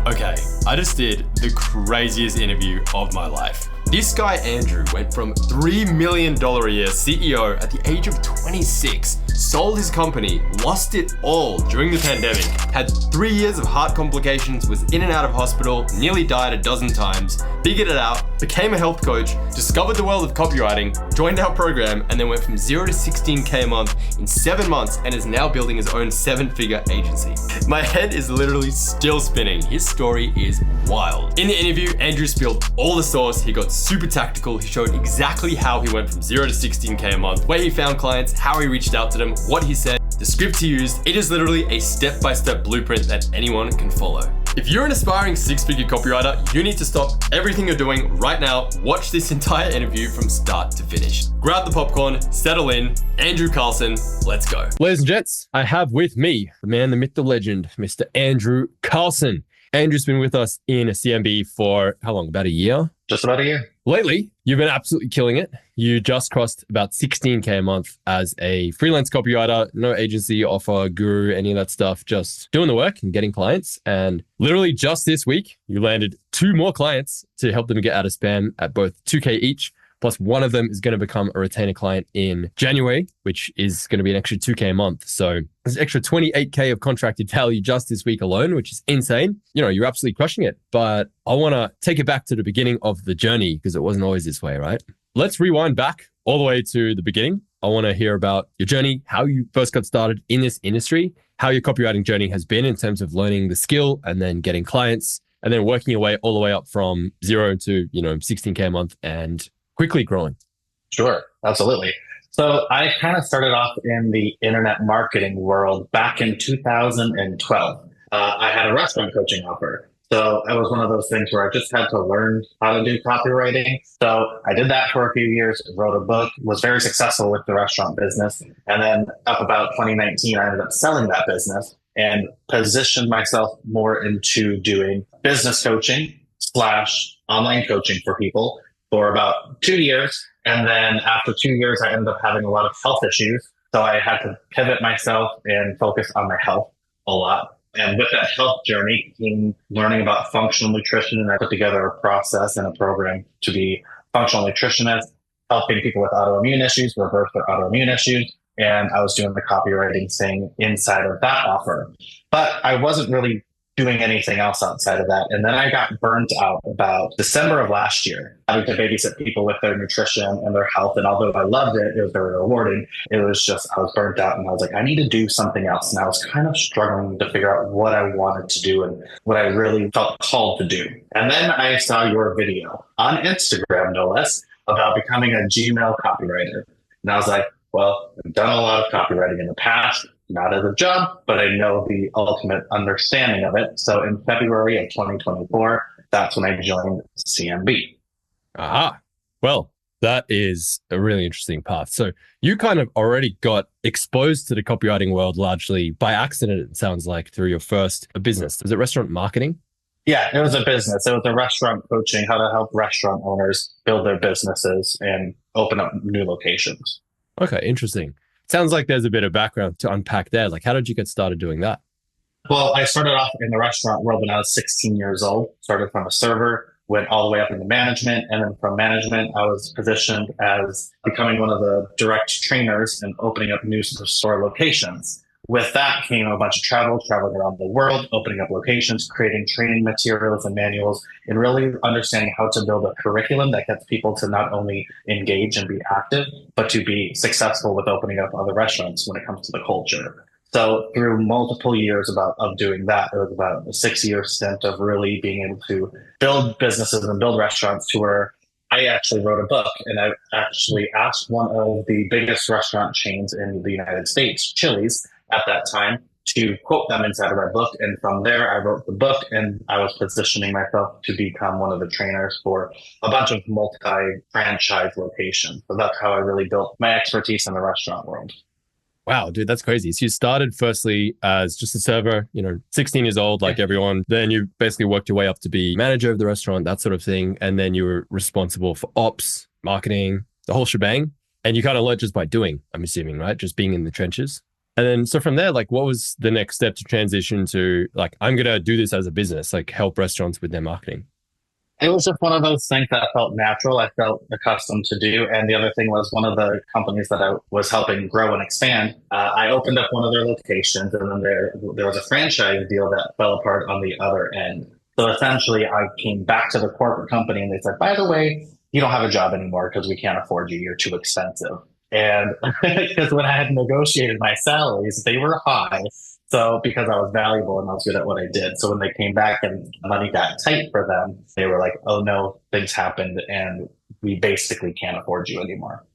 Okay, I just did the craziest interview of my life. This guy, Andrew, went from $3 million a year CEO at the age of 26, sold his company, lost it all during the pandemic, had 3 years of heart complications, was in and out of hospital, nearly died a dozen times, figured it out, became a health coach, discovered the world of copywriting, joined our program, and then went from 0 to 16K a month in 7 months and is now building his own 7-figure agency. My head is literally still spinning. His story is wild. In the interview, Andrew spilled all the sauce. He got super tactical. He showed exactly how he went from 0 to 16K a month, where he found clients, how he reached out to them, what he said, the script he used. It is literally a step-by-step blueprint that anyone can follow. If you're an aspiring 6-figure copywriter, you need to stop everything you're doing right now. Watch this entire interview from start to finish. Grab the popcorn, settle in. Andrew Carlson, let's go. Ladies and gents, I have with me the man, the myth, the legend, Mr. Andrew Carlson. Andrew's been with us in a CMB for how long? About a year? Just about a year. Lately, you've been absolutely killing it. You just crossed about 16K a month as a freelance copywriter, no agency, offer, guru, any of that stuff, just doing the work and getting clients. And literally just this week, you landed 2 more clients to help them get out of spam at both 2K each. Plus one of them is going to become a retainer client in January, which is going to be an extra 2K a month. So there's an extra 28K of contracted value just this week alone, which is insane. You know, you're absolutely crushing it. But I want to take it back to the beginning of the journey because it wasn't always this way, right? Let's rewind back all the way to the beginning. I want to hear about your journey, how you first got started in this industry, how your copywriting journey has been in terms of learning the skill and then getting clients and then working your way all the way up from 0 to, 16K a month and quickly growing. Sure, absolutely. So I kind of started off in the internet marketing world back in 2012. I had a restaurant coaching offer. So it was one of those things where I just had to learn how to do copywriting. So I did that for a few years, wrote a book, was very successful with the restaurant business. And then up about 2019, I ended up selling that business and positioned myself more into doing business coaching / online coaching for people for about 2 years. And then after 2 years, I ended up having a lot of health issues. So I had to pivot myself and focus on my health a lot. And with that health journey came learning about functional nutrition. And I put together a process and a program to be functional nutritionist, helping people with autoimmune issues, reverse their autoimmune issues. And I was doing the copywriting thing inside of that offer. But I wasn't really doing anything else outside of that. And then I got burnt out about December of last year, having to babysit people with their nutrition and their health. And although I loved it, it was very rewarding. It was just, I was burnt out and I was like, I need to do something else. And I was kind of struggling to figure out what I wanted to do and what I really felt called to do. And then I saw your video on Instagram, no less, about becoming a Gmail copywriter. And I was like, well, I've done a lot of copywriting in the past. Not as a job, but I know the ultimate understanding of it. So in February of 2024, that's when I joined CMB. Aha. Well, that is a really interesting path. So you kind of already got exposed to the copywriting world largely by accident, it sounds like, through your first business. Was it restaurant marketing? Yeah, it was a business. It was a restaurant coaching, how to help restaurant owners build their businesses and open up new locations. Okay, interesting. Sounds like there's a bit of background to unpack there. Like, how did you get started doing that? Well, I started off in the restaurant world when I was 16 years old, started from a server, went all the way up into management. And then from management, I was positioned as becoming one of the direct trainers and opening up new store locations. With that came a bunch of traveling around the world, opening up locations, creating training materials and manuals, and really understanding how to build a curriculum that gets people to not only engage and be active, but to be successful with opening up other restaurants when it comes to the culture. So through multiple years of doing that, it was about a 6-year stint of really being able to build businesses and build restaurants to where I actually wrote a book, and I actually asked one of the biggest restaurant chains in the United States, Chili's, at that time, to quote them inside of my book. And from there, I wrote the book and I was positioning myself to become one of the trainers for a bunch of multi-franchise locations. So that's how I really built my expertise in the restaurant world. Wow, dude, that's crazy. So you started firstly as just a server, 16 years old, like everyone. Then you basically worked your way up to be manager of the restaurant, that sort of thing. And then you were responsible for ops, marketing, the whole shebang. And you kind of learned just by doing, I'm assuming, right? Just being in the trenches. And then, so from there, like, what was the next step to transition to, like, I'm going to do this as a business, like help restaurants with their marketing? It was just one of those things that felt natural. I felt accustomed to do. And the other thing was one of the companies that I was helping grow and expand. I opened up one of their locations, and then there was a franchise deal that fell apart on the other end. So essentially, I came back to the corporate company, and they said, "By the way, you don't have a job anymore because we can't afford you. You're too expensive." And because when I had negotiated my salaries, they were high. So because I was valuable and I was good at what I did. So when they came back and money got tight for them, they were like, "Oh no, things happened and we basically can't afford you anymore."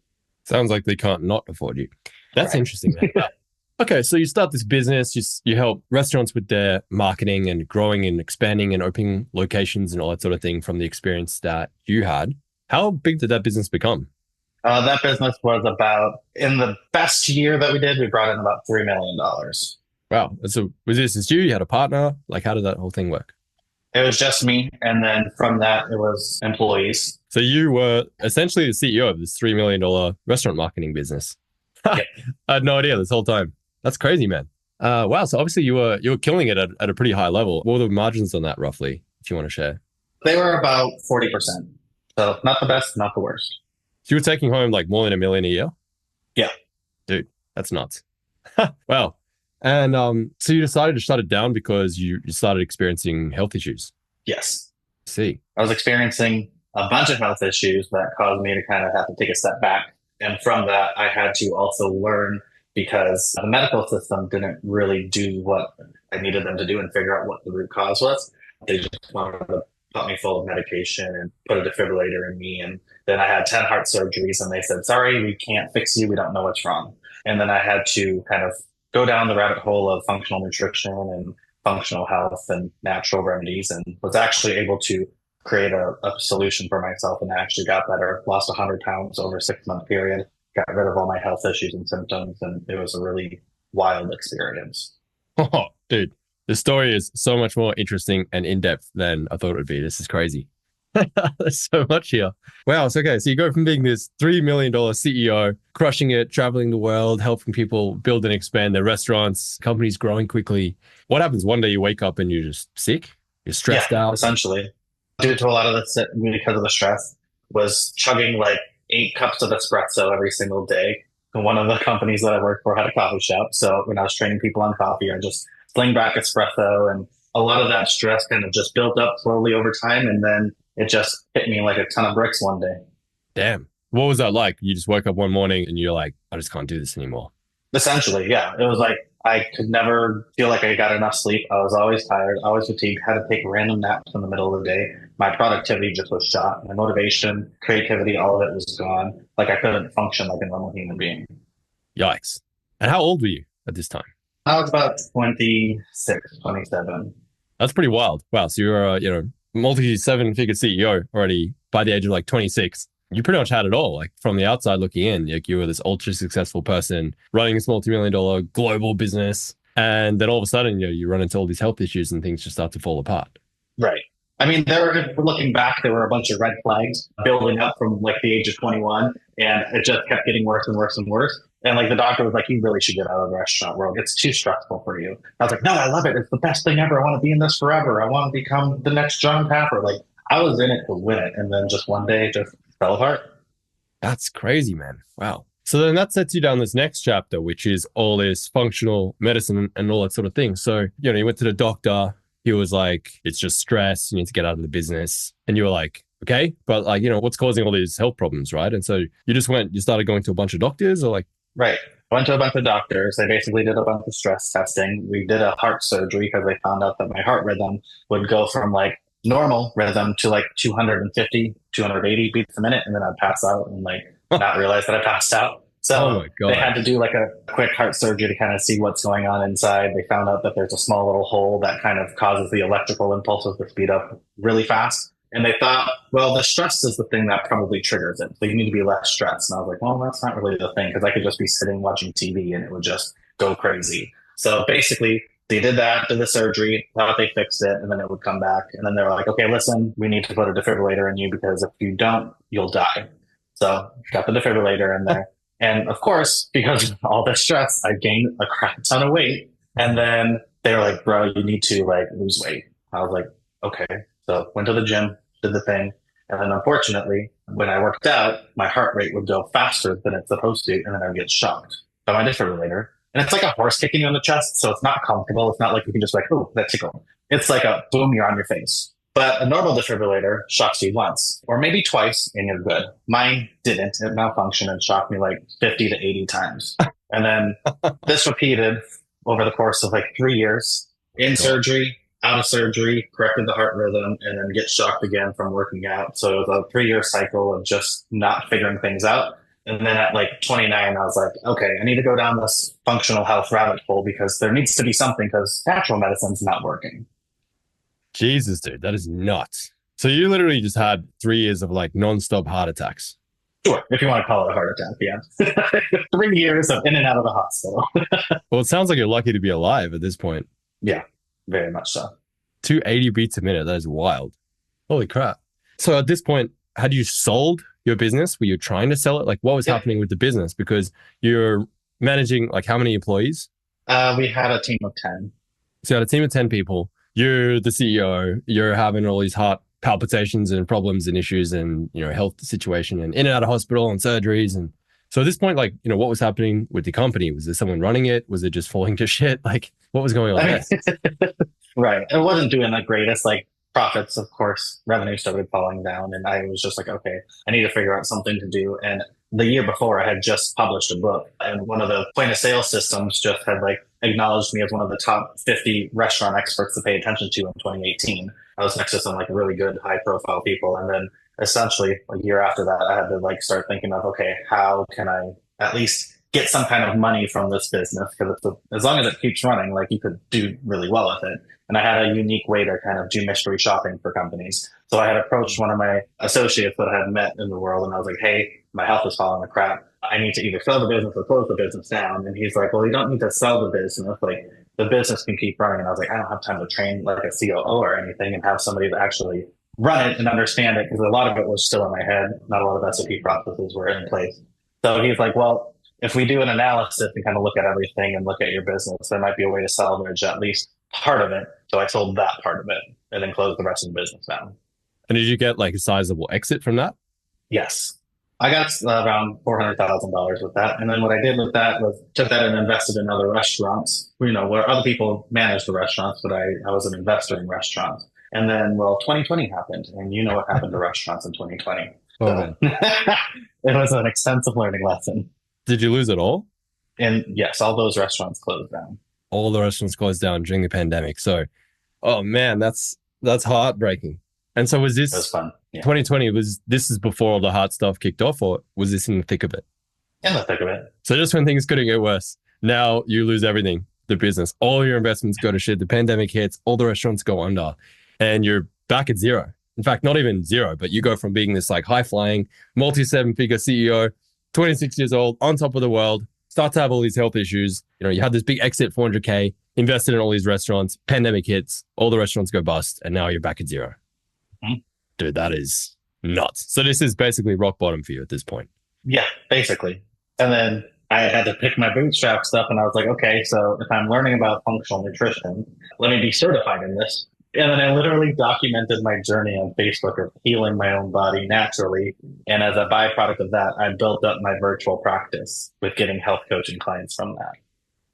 Sounds like they can't not afford you. That's Right. interesting. Okay, so you start this business, you help restaurants with their marketing and growing and expanding and opening locations and all that sort of thing from the experience that you had. How big did that business become? That business was about, in the best year that we did, we brought in about $3 million. Wow. So was this just you? You had a partner? Like, how did that whole thing work? It was just me. And then from that, it was employees. So you were essentially the CEO of this $3 million restaurant marketing business. Yep. I had no idea this whole time. That's crazy, man. Wow. So obviously you were killing it at a pretty high level. What were the margins on that roughly, if you want to share? They were about 40%. So not the best, not the worst. So you were taking home like more than $1 million a year? Yeah. Dude, that's nuts. Wow. And so you decided to shut it down because you started experiencing health issues. Yes. See. I was experiencing a bunch of health issues that caused me to kind of have to take a step back. And from that, I had to also learn, because the medical system didn't really do what I needed them to do and figure out what the root cause was. They just wanted to put me full of medication and put a defibrillator in me. And then I had 10 heart surgeries and they said, "Sorry, we can't fix you. We don't know what's wrong." And then I had to kind of go down the rabbit hole of functional nutrition and functional health and natural remedies, and was actually able to create a solution for myself, and I actually got better, lost 100 pounds over a 6-month period, got rid of all my health issues and symptoms, and it was a really wild experience. Oh, dude, the story is so much more interesting and in-depth than I thought it would be. This is crazy. There's so much here. Wow. So, okay. So you go from being this $3 million CEO, crushing it, traveling the world, helping people build and expand their restaurants, companies growing quickly. What happens one day you wake up and you're just sick? You're stressed out? Essentially. Due to a lot of this, because of the stress, was chugging like 8 cups of espresso every single day. And one of the companies that I worked for had a coffee shop. So when I was training people on coffee, I just sling back espresso, and a lot of that stress kind of just built up slowly over time. And then it just hit me like a ton of bricks one day. Damn. What was that like? You just woke up one morning and you're like, I just can't do this anymore. Essentially, yeah. It was like I could never feel like I got enough sleep. I was always tired, always fatigued, had to take random naps in the middle of the day. My productivity just was shot. My motivation, creativity, all of it was gone. Like I couldn't function like a normal human being. Yikes. And how old were you at this time? I was about 26, 27. That's pretty wild. Wow. So you're a, multi-7-figure CEO already by the age of like 26. You pretty much had it all. Like from the outside looking in, like you were this ultra successful person running this multi-million-dollar global business. And then all of a sudden, you run into all these health issues and things just start to fall apart. Right. I mean, looking back, there were a bunch of red flags building up from like the age of 21, and it just kept getting worse and worse and worse. And like the doctor was like, "You really should get out of the restaurant world. It's too stressful for you." I was like, "No, I love it. It's the best thing ever. I want to be in this forever. I want to become the next John Tapper." Like I was in it to win it. And then just one day it just fell apart. That's crazy, man. Wow. So then that sets you down this next chapter, which is all this functional medicine and all that sort of thing. So, you went to the doctor. He was like, "It's just stress. You need to get out of the business." And you were like, "Okay, but like, what's causing all these health problems, right?" And so you started going to a bunch of doctors, or like? Right. I went to a bunch of doctors. They basically did a bunch of stress testing. We did a heart surgery because they found out that my heart rhythm would go from like normal rhythm to like 250, 280 beats a minute. And then I'd pass out and like not realize that I passed out. So they had to do like a quick heart surgery to kind of see what's going on inside. They found out that there's a small little hole that kind of causes the electrical impulses to speed up really fast. And they thought, well, the stress is the thing that probably triggers it. So you need to be less stressed. And I was like, well, that's not really the thing, because I could just be sitting watching TV and it would just go crazy. So basically, they did that, did the surgery, thought they fixed it, and then it would come back. And then they were like, "Okay, listen, we need to put a defibrillator in you because if you don't, you'll die." So got the defibrillator in there. And of course, because of all this stress, I gained a crap ton of weight. And then they were like, bro, you need to like lose weight. I was like, okay. So went to the gym, did the thing. And then unfortunately, when I worked out, my heart rate would go faster than it's supposed to. And then I would get shocked by my defibrillator. And it's like a horse kicking you on the chest. So it's not comfortable. It's not like you can just like, oh, that tickled. It's like a boom, you're on your face. But a normal defibrillator shocks you once or maybe twice and you're good. Mine didn't. It malfunctioned and shocked me like 50 to 80 times. And then this repeated over the course of like 3 years in surgery, out of surgery, corrected the heart rhythm, and then get shocked again from working out. So it was a 3-year cycle of just not figuring things out. And then at like 29, I was like, okay, I need to go down this functional health rabbit hole because there needs to be something because natural medicine's not working. Jesus, dude, that is nuts. So you literally just had 3 years of like nonstop heart attacks. Sure, if you want to call it a heart attack, yeah. 3 years of in and out of the hospital. Well, it sounds like you're lucky to be alive at this point. Yeah, very much so. 280 beats a minute. That is wild. Holy crap. So at this point, had you sold your business? Were you trying to sell it? Like what was happening with the business? Because you're managing like how many employees? We had a team of 10. So you had a team of 10 people. You're the CEO. You're having all these heart palpitations and problems and issues and, you know, health situation and in and out of hospital and surgeries. And so at this point, like, you know, what was happening with the company? Was there someone running it? Was it just falling to shit? Like what was going on there? Right. It wasn't doing the greatest, like profits, of course, revenue started falling down. And I was just like, okay, I need to figure out something to do. And the year before I had just published a book and one of the point of sale systems just had like acknowledged me as one of the top 50 restaurant experts to pay attention to in 2018. I was next to some like really good high profile people. And then essentially a year after that, I had to like start thinking of, okay, how can I at least get some kind of money from this business? Because as long as it keeps running, like you could do really well with it. And I had a unique way to kind of do mystery shopping for companies. So I had approached one of my associates that I had met in the world and I was like, hey, my health is falling to crap. I need to either sell the business or close the business down. And he's like, well, you don't need to sell the business. Like the business can keep running. And I was like, I don't have time to train like a COO or anything and have somebody to actually run it and understand it because a lot of it was still in my head. Not a lot of SOP processes were in place. So he's like, well, if we do an analysis and kind of look at everything and look at your business, there might be a way to salvage at least part of it. So I sold that part of it and then closed the rest of the business down. And did you get like a sizable exit from that? Yes. I got around $400,000 with that. And then what I did with that was took that and invested in other restaurants, you know, where other people manage the restaurants, but I was an investor in restaurants. And then, well, 2020 happened and you know what happened to restaurants in 2020. Oh, so it was an extensive learning lesson. Did you lose it all? And yes, all those restaurants closed down. All the restaurants closed down during the pandemic. So, oh man, that's heartbreaking. And so was this it was fun. Yeah. 2020, this is before all the hard stuff kicked off or was this in the thick of it? In the thick of it. So just when things couldn't get worse, now you lose everything, the business, all your investments go to shit, the pandemic hits, all the restaurants go under and you're back at zero. In fact, not even zero, but you go from being this like high flying, multi-7-figure CEO, 26 years old, on top of the world, start to have all these health issues. You know, you had this big exit, 400K, invested in all these restaurants, pandemic hits, all the restaurants go bust, and now you're back at zero. Mm-hmm. Dude, that is nuts. So this is basically rock bottom for you at this point. Yeah, basically. And then I had to pick my bootstraps up and I was like, okay, so if I'm learning about functional nutrition, let me be certified in this. And then I literally documented my journey on Facebook of healing my own body naturally. And as a byproduct of that, I built up my virtual practice with getting health coaching clients from that.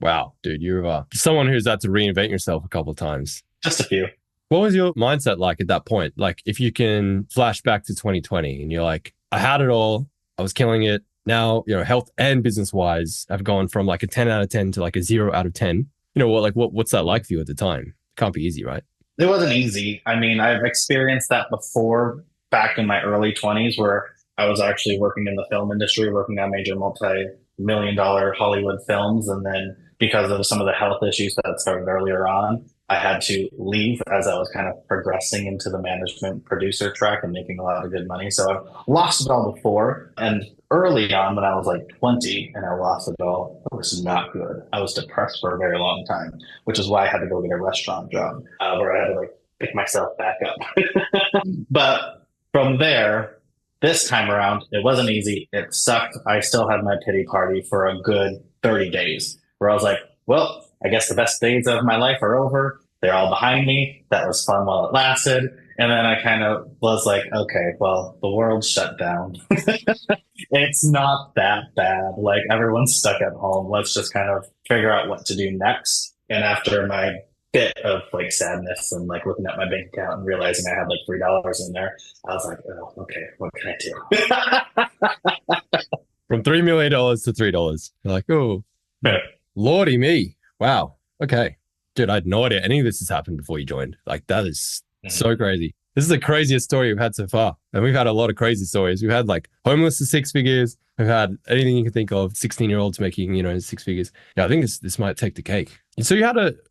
Wow, dude, you're someone who's had to reinvent yourself a couple of times. Just a few. What was your mindset like at that point? Like if you can flash back to 2020 and you're like, I had it all, I was killing it. Now, you know, health and business wise, I've gone from like a 10 out of 10 to like a 0 out of 10. You know, what's that like for you at the time? It can't be easy, right? It wasn't easy. I mean, I've experienced that before back in my early 20s where I was actually working in the film industry, working on major multi-million-dollar Hollywood films. And then because of some of the health issues that started earlier on, I had to leave as I was kind of progressing into the management producer track and making a lot of good money. So I've lost it all before. And early on when I was like 20 and I lost it all, it was not good. I was depressed for a very long time, which is why I had to go get a restaurant job where I had to like pick myself back up. But from there, This time around, it wasn't easy. It sucked. I still had my pity party for a good 30 days where I was like, well, I guess the best days of my life are over. They're all behind me. That was fun while it lasted. And then I kind of was like, okay, well, the world shut down. It's not that bad. Like everyone's stuck at home. Let's just kind of figure out what to do next. And after my bit of like sadness and like looking at my bank account and realizing I had like $3 in there, I was like, oh, okay, what can I do? From $3 million to $3. You're like, oh, lordy me. Wow. Okay. Dude, I had no idea any of this has happened before you joined. Like that is so crazy. This is the craziest story we've had so far. And we've had a lot of crazy stories. We've had like homeless to 6 figures. We've had anything you can think of, 16-year-olds making, 6 figures. Yeah, I think this might take the cake. And so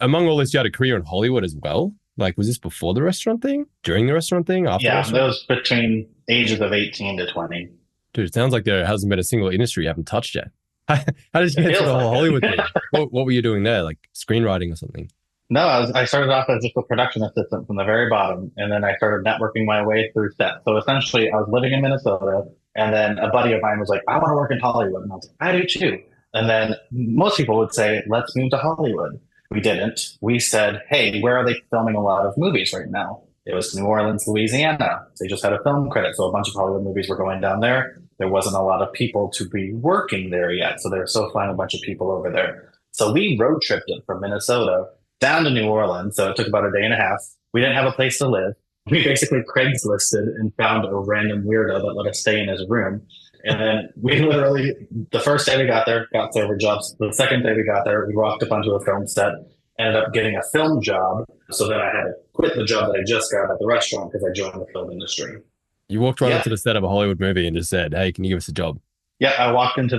among all this, you had a career in Hollywood as well. Like, was this before the restaurant thing? During the restaurant thing? After the restaurant? That was between ages of 18 to 20. Dude, it sounds like there hasn't been a single industry you haven't touched yet. How did you get into the whole Hollywood thing? What were you doing there? Like screenwriting or something? No, I started off as just a production assistant from the very bottom, and then I started networking my way through set. So essentially, I was living in Minnesota, and then a buddy of mine was like, I want to work in Hollywood. And I was like, I do too. And then most people would say, let's move to Hollywood. We didn't. We said, hey, where are they filming a lot of movies right now? It was New Orleans, Louisiana. They just had a film credit, so a bunch of Hollywood movies were going down there. There wasn't a lot of people to be working there yet, so they were still flying a bunch of people over there. So we road tripped it from Minnesota down to New Orleans. So it took about a day and a half. We didn't have a place to live. We basically Craigslisted and found a random weirdo that let us stay in his room. And then we literally, the first day we got there, got server jobs. The second day we got there, we walked up onto a film set, ended up getting a film job. So then I had to quit the job that I just got at the restaurant because I joined the film industry. You walked right into the set of a Hollywood movie and just said, hey, can you give us a job? Yeah, I walked into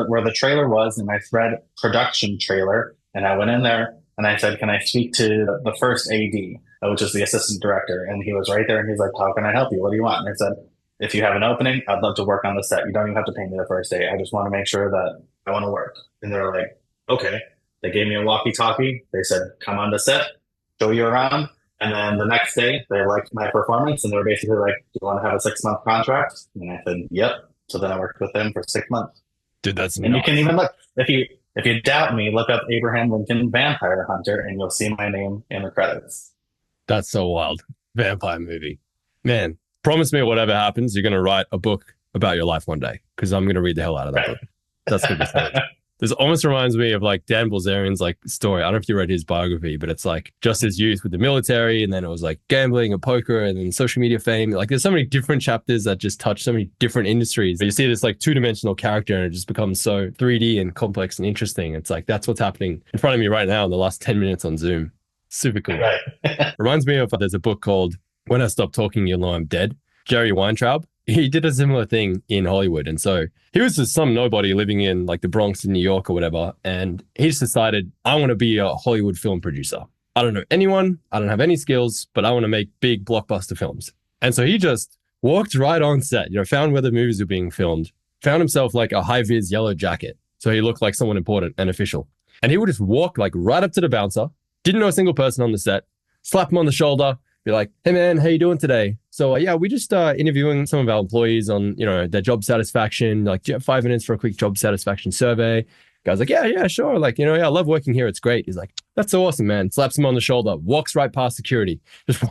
where the trailer was, and I read production trailer, and I went in there and I said, can I speak to the first AD, which is the assistant director? And he was right there, and he's like, how can I help you? What do you want? And I said, if you have an opening, I'd love to work on the set. You don't even have to pay me the first day. I just want to make sure that I want to work. And they were like, okay. They gave me a walkie-talkie. They said, come on the set, show you around. And then the next day, they liked my performance, and they were basically like, do you want to have a 6-month contract? And I said, yep. So then I worked with them for 6 months. Dude, that's and nuts. You can even look, if you doubt me, look up Abraham Lincoln Vampire Hunter, and you'll see my name in the credits. That's so wild. Vampire movie. Man, promise me whatever happens, you're going to write a book about your life one day, because I'm going to read the hell out of that book. That's going to be savage. This almost reminds me of like Dan Bilzerian's like story. I don't know if you read his biography, but it's like just his youth with the military, and then it was like gambling and poker, and then social media fame. Like there's so many different chapters that just touch so many different industries. But you see this like two-dimensional character, and it just becomes so 3D and complex and interesting. It's like that's what's happening in front of me right now in the last 10 minutes on Zoom. Super cool. Right. Reminds me of there's a book called When I Stop Talking, You'll Know I'm Dead. Jerry Weintraub. He did a similar thing in Hollywood. And so he was just some nobody living in like the Bronx in New York or whatever. And he just decided, I want to be a Hollywood film producer. I don't know anyone. I don't have any skills, but I want to make big blockbuster films. And so he just walked right on set, found where the movies were being filmed, found himself like a high-vis yellow jacket. So he looked like someone important and official. And he would just walk like right up to the bouncer, didn't know a single person on the set, slap him on the shoulder, be like, hey man, how you doing today? So yeah, we just interviewing some of our employees on, their job satisfaction. Like, do you have 5 minutes for a quick job satisfaction survey? Guy's like, yeah, sure. Like, I love working here. It's great. He's like, that's so awesome, man. Slaps him on the shoulder, walks right past security, just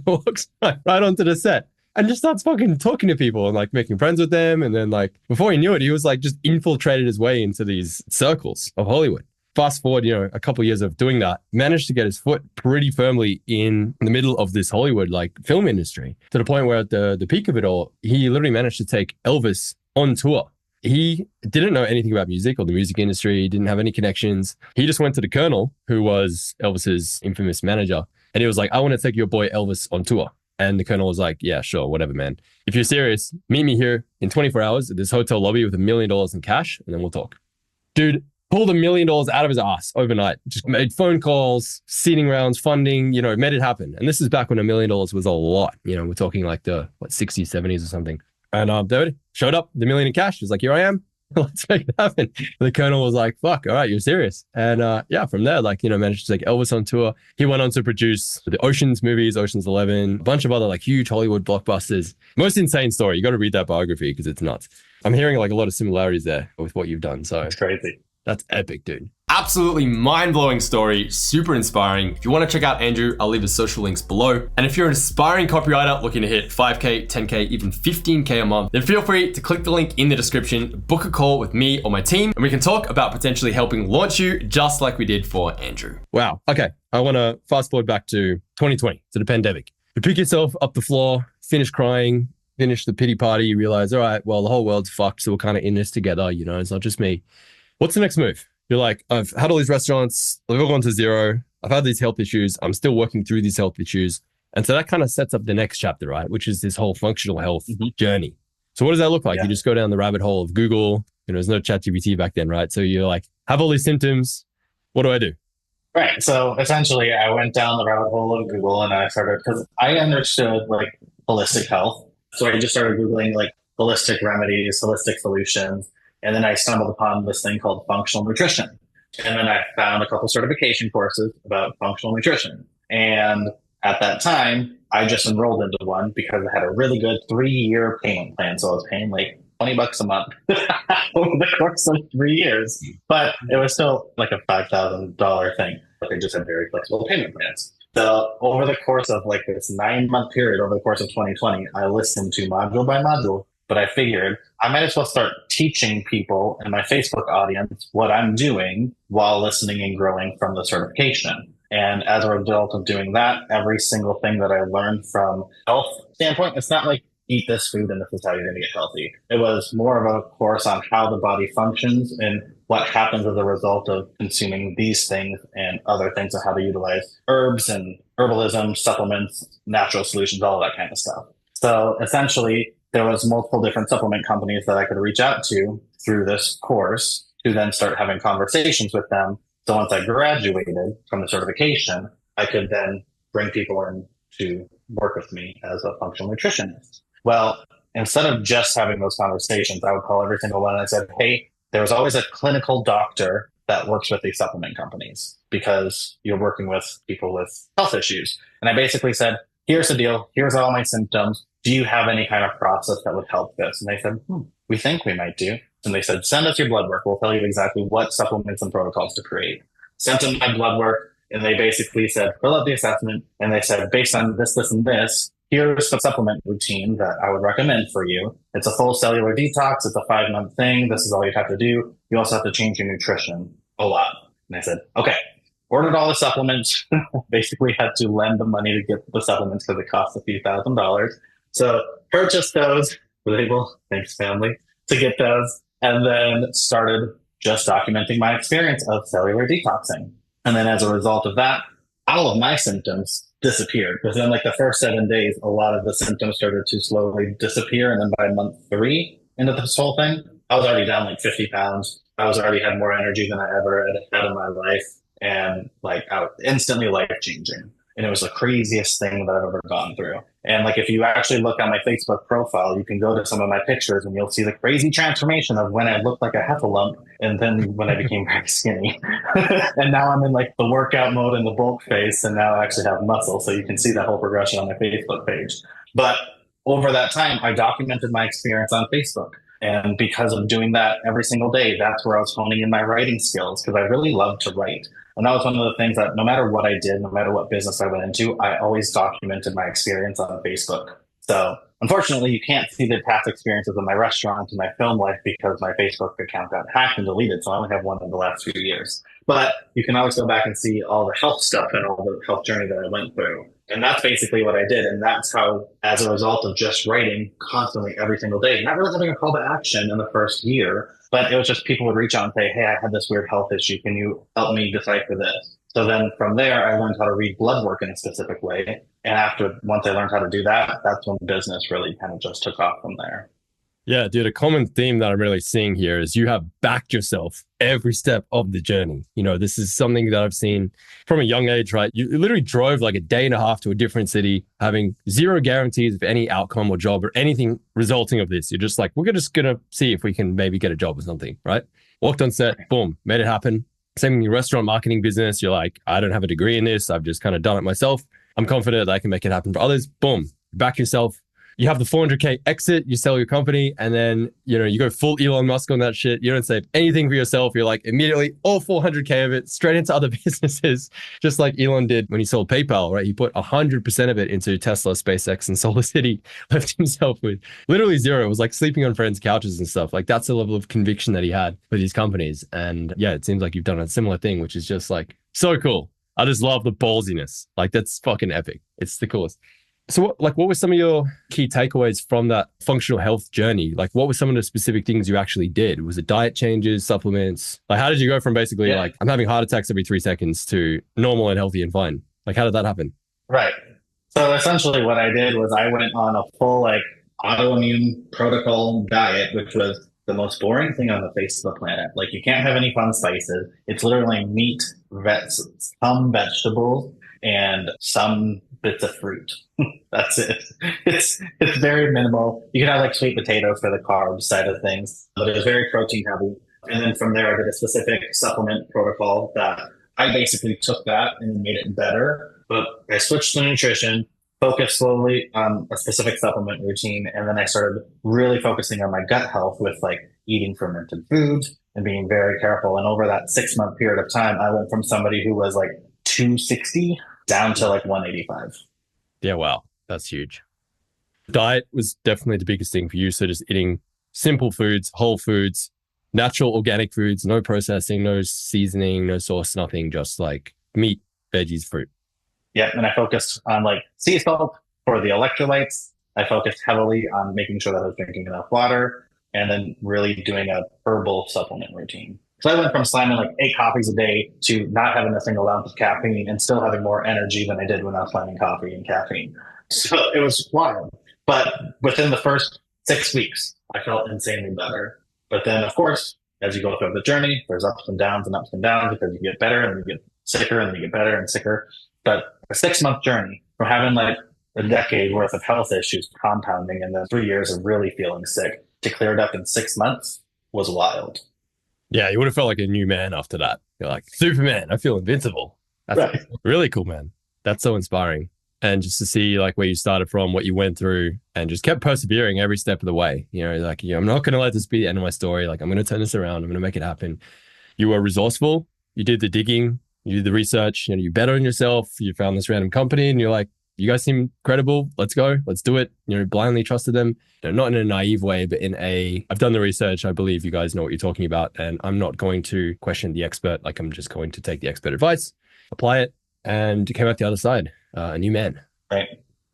walks right onto the set and just starts fucking talking to people and like making friends with them. And then like, before he knew it, he was like just infiltrated his way into these circles of Hollywood. Fast forward, a couple of years of doing that, managed to get his foot pretty firmly in the middle of this Hollywood like film industry, to the point where at the peak of it all, he literally managed to take Elvis on tour. He didn't know anything about music or the music industry. He didn't have any connections. He just went to the Colonel, who was Elvis's infamous manager, and he was like, I want to take your boy Elvis on tour. And the Colonel was like, yeah, sure, whatever, man. If you're serious, meet me here in 24 hours at this hotel lobby with $1 million in cash, and then we'll talk. Dude pulled $1 million out of his ass overnight, just made phone calls, seating rounds, funding, made it happen. And this is back when $1 million was a lot. We're talking like the 60s, 70s or something. And they showed up, the $1 million in cash. He was like, here I am. let's make it happen. The Colonel was like, fuck, all right, you're serious. And yeah, from there, like, managed to take Elvis on tour. He went on to produce the Oceans movies, Oceans 11, a bunch of other like huge Hollywood blockbusters. Most insane story. You got to read that biography because it's nuts. I'm hearing like a lot of similarities there with what you've done. So it's crazy. That's epic, dude. Absolutely mind-blowing story, super inspiring. If you want to check out Andrew, I'll leave his social links below. And if you're an aspiring copywriter looking to hit 5K, 10K, even 15K a month, then feel free to click the link in the description, book a call with me or my team, and we can talk about potentially helping launch you just like we did for Andrew. Wow. Okay. I want to fast forward back to 2020, to the pandemic. You pick yourself up the floor, finish crying, finish the pity party, you realize, all right, well, the whole world's fucked, so we're kind of in this together, it's not just me. What's the next move? You're like, I've had all these restaurants, they've all gone to zero. I've had these health issues. I'm still working through these health issues. And so that kind of sets up the next chapter, right? Which is this whole functional health journey. So what does that look like? Yeah. You just go down the rabbit hole of Google. There's no ChatGPT back then, right? So you're like, have all these symptoms. What do I do? Right. So essentially, I went down the rabbit hole of Google and I started, because I understood like holistic health. So I just started Googling like holistic remedies, holistic solutions. And then I stumbled upon this thing called functional nutrition. And then I found a couple certification courses about functional nutrition. And at that time, I just enrolled into one because I had a really good 3-year payment plan. So I was paying like $20 a month over the course of 3 years. But it was still like a $5,000 thing. But they just had very flexible payment plans. So over the course of like this 9-month period, over the course of 2020, I listened to module by module. But I figured I might as well start teaching people in my Facebook audience what I'm doing while listening and growing from the certification. And as a result of doing that, every single thing that I learned from health standpoint, it's not like eat this food and this is how you're going to get healthy. It was more of a course on how the body functions and what happens as a result of consuming these things and other things, and how to utilize herbs and herbalism, supplements, natural solutions, all of that kind of stuff. So essentially, there was multiple different supplement companies that I could reach out to through this course to then start having conversations with them. So once I graduated from the certification, I could then bring people in to work with me as a functional nutritionist. Well, instead of just having those conversations, I would call every single one and I said, hey, there's always a clinical doctor that works with these supplement companies because you're working with people with health issues. And I basically said, here's the deal. Here's all my symptoms. Do you have any kind of process that would help this? And they said, we think we might do. And they said, send us your blood work. We'll tell you exactly what supplements and protocols to create. Sent them my blood work. And they basically said, fill out the assessment. And they said, based on this, this, and this, here's the supplement routine that I would recommend for you. It's a full cellular detox. It's a 5-month thing. This is all you have to do. You also have to change your nutrition a lot. And I said, okay. Ordered all the supplements. Basically had to lend the money to get the supplements because it cost a few $1,000s. So purchased those, was able, thanks family, to get those, and then started just documenting my experience of cellular detoxing. And then as a result of that, all of my symptoms disappeared. Within like the first 7 days, a lot of the symptoms started to slowly disappear. And then by month 3 into this whole thing, I was already down like 50 pounds. I was already had more energy than I ever had in my life. And like I was instantly life changing. And it was the craziest thing that I've ever gone through. And like, if you actually look on my Facebook profile, you can go to some of my pictures and you'll see the crazy transformation of when I looked like a heffalump and then when I became very skinny. And now I'm in like the workout mode and the bulk phase. And now I actually have muscle. So you can see that whole progression on my Facebook page. But over that time, I documented my experience on Facebook. And because of doing that every single day, that's where I was honing in my writing skills because I really love to write. And that was one of the things that no matter what I did, no matter what business I went into, I always documented my experience on Facebook. So unfortunately, you can't see the past experiences of my restaurant and my film life because my Facebook account got hacked and deleted. So I only have one in the last few years. But you can always go back and see all the health stuff and all the health journey that I went through. And that's basically what I did. And that's how, as a result of just writing constantly every single day, not really having a call to action in the first year, but it was just people would reach out and say, hey, I had this weird health issue. Can you help me decipher this? So then from there, I learned how to read blood work in a specific way. And once I learned how to do that, that's when business really kind of just took off from there. Yeah, dude, a common theme that I'm really seeing here is you have backed yourself every step of the journey. You know, this is something that I've seen from a young age, right? You literally drove like a day and a half to a different city, having zero guarantees of any outcome or job or anything resulting of this. You're just like, we're just going to see if we can maybe get a job or something, right? Walked on set, boom, made it happen. Same in your restaurant marketing business. You're like, I don't have a degree in this. I've just kind of done it myself. I'm confident that I can make it happen for others. Boom, back yourself. You have the 400K exit, you sell your company, and then, you know, you go full Elon Musk on that shit. You don't save anything for yourself. You're like immediately all 400K of it straight into other businesses, just like Elon did when he sold PayPal, right? He put 100% of it into Tesla, SpaceX, and Solar City, left himself with literally zero. It was like sleeping on friends' couches and stuff. Like that's the level of conviction that he had with these companies. And yeah, it seems like you've done a similar thing, which is just like so cool. I just love the ballsiness. Like that's fucking epic. It's the coolest. So what were some of your key takeaways from that functional health journey? Like what were some of the specific things you actually did? Was it diet changes, supplements? Like how did you go from basically like, I'm having heart attacks every 3 seconds to normal and healthy and fine? Like how did that happen? Right. So essentially what I did was I went on a full like autoimmune protocol diet, which was the most boring thing on the face of the planet. Like you can't have any fun spices. It's literally meat, some vegetables, and some bits of fruit. That's it. It's very minimal. You can have like sweet potato for the carbs side of things, but it was very protein heavy. And then from there, I did a specific supplement protocol that I basically took that and made it better. But I switched to nutrition, focused slowly on a specific supplement routine, and then I started really focusing on my gut health with like eating fermented foods and being very careful. And over that 6-month period of time, I went from somebody who was like 260 down to like 185. Yeah, wow. That's huge. Diet was definitely the biggest thing for you. So just eating simple foods, whole foods, natural organic foods, no processing, no seasoning, no sauce, nothing, just like meat, veggies, fruit. Yeah. And I focused on like sea salt for the electrolytes. I focused heavily on making sure that I was drinking enough water and then really doing a herbal supplement routine. So I went from slamming like 8 coffees a day to not having a single ounce of caffeine and still having more energy than I did when I was slamming coffee and caffeine. So it was wild. But within the first 6 weeks, I felt insanely better. But then, of course, as you go through the journey, there's ups and downs because you get better and you get sicker and you get better and sicker. But a 6-month journey from having like a decade worth of health issues compounding and then 3 years of really feeling sick to clear it up in 6 months was wild. Yeah, you would have felt like a new man after that. You're like, Superman, I feel invincible. That's right. Really cool, man. That's so inspiring. And just to see like where you started from, what you went through, and just kept persevering every step of the way. You know, like, I'm not going to let this be the end of my story. Like, I'm going to turn this around. I'm going to make it happen. You were resourceful. You did the digging. You did the research. You know, you bet on yourself. You found this random company and you're like, you guys seem credible. Let's go. Let's do it. You know, blindly trusted them. You know, not in a naive way, but in a, I've done the research. I believe you guys know what you're talking about. And I'm not going to question the expert. Like, I'm just going to take the expert advice, apply it, and you came out the other side, a new man. Right.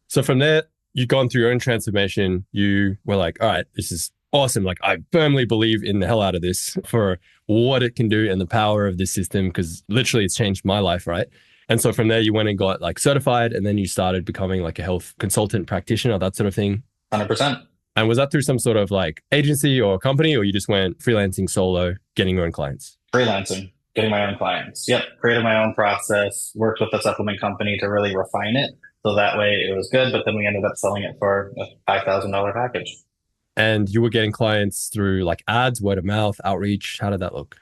So from there, you've gone through your own transformation. You were like, all right, this is awesome. Like, I firmly believe in the hell out of this for what it can do and the power of this system, because literally it's changed my life, right? And so from there, you went and got like certified, and then you started becoming like a health consultant practitioner, that sort of thing. 100%. And was that through some sort of like agency or company, or you just went freelancing solo, getting your own clients? Freelancing, getting my own clients. Yep. Created my own process, worked with a supplement company to really refine it. So that way it was good, but then we ended up selling it for a $5,000 package. And you were getting clients through like ads, word of mouth, outreach. How did that look?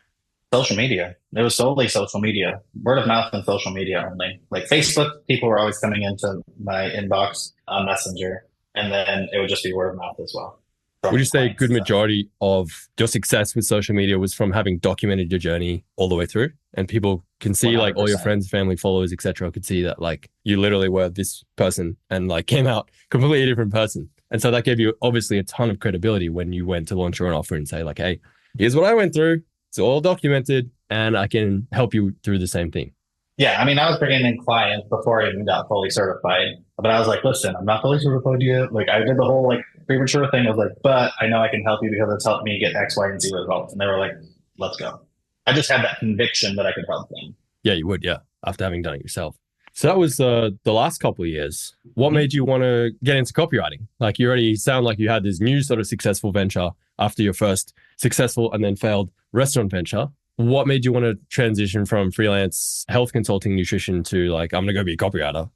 Social media. It was solely social media, word of mouth and social media only. Like Facebook, people were always coming into my inbox on Messenger, and then it would just be word of mouth as well. Would you say a good majority of your success with social media was from having documented your journey all the way through, and people can see 100%. Like all your friends, family, followers, etc. could see that like you literally were this person and like came out completely different person. And so that gave you obviously a ton of credibility when you went to launch your own offer and say like, hey, here's what I went through. It's all documented and I can help you through the same thing. Yeah. I mean, I was bringing in clients before I even got fully certified, but I was like, listen, I'm not fully certified yet. Like I did the whole like premature thing. I was like, but I know I can help you because it's helped me get X, Y, and Z results. And they were like, let's go. I just had that conviction that I could help them. Yeah, you would. Yeah. After having done it yourself. So that was the last couple of years. What made you want to get into copywriting? Like you already sound like you had this new sort of successful venture after your first successful and then failed restaurant venture. What made you want to transition from freelance health consulting nutrition to like, I'm going to go be a copywriter?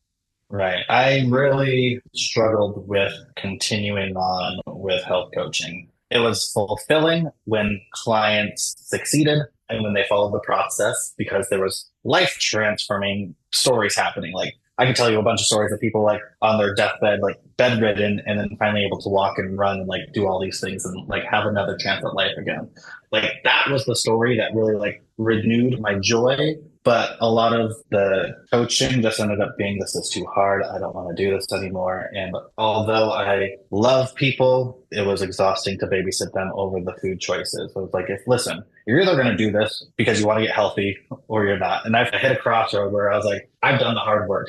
Right. I really struggled with continuing on with health coaching. It was fulfilling when clients succeeded and when they followed the process because there was life transforming stories happening. Like I can tell you a bunch of stories of people like on their deathbed, like bedridden, and then finally able to walk and run and like do all these things and like have another chance at life again. Like that was the story that really like renewed my joy. But a lot of the coaching just ended up being, this is too hard. I don't want to do this anymore. And although I love people, it was exhausting to babysit them over the food choices. So it's like, listen, you're either going to do this because you want to get healthy or you're not. And I hit a crossroad where I was like, I've done the hard work.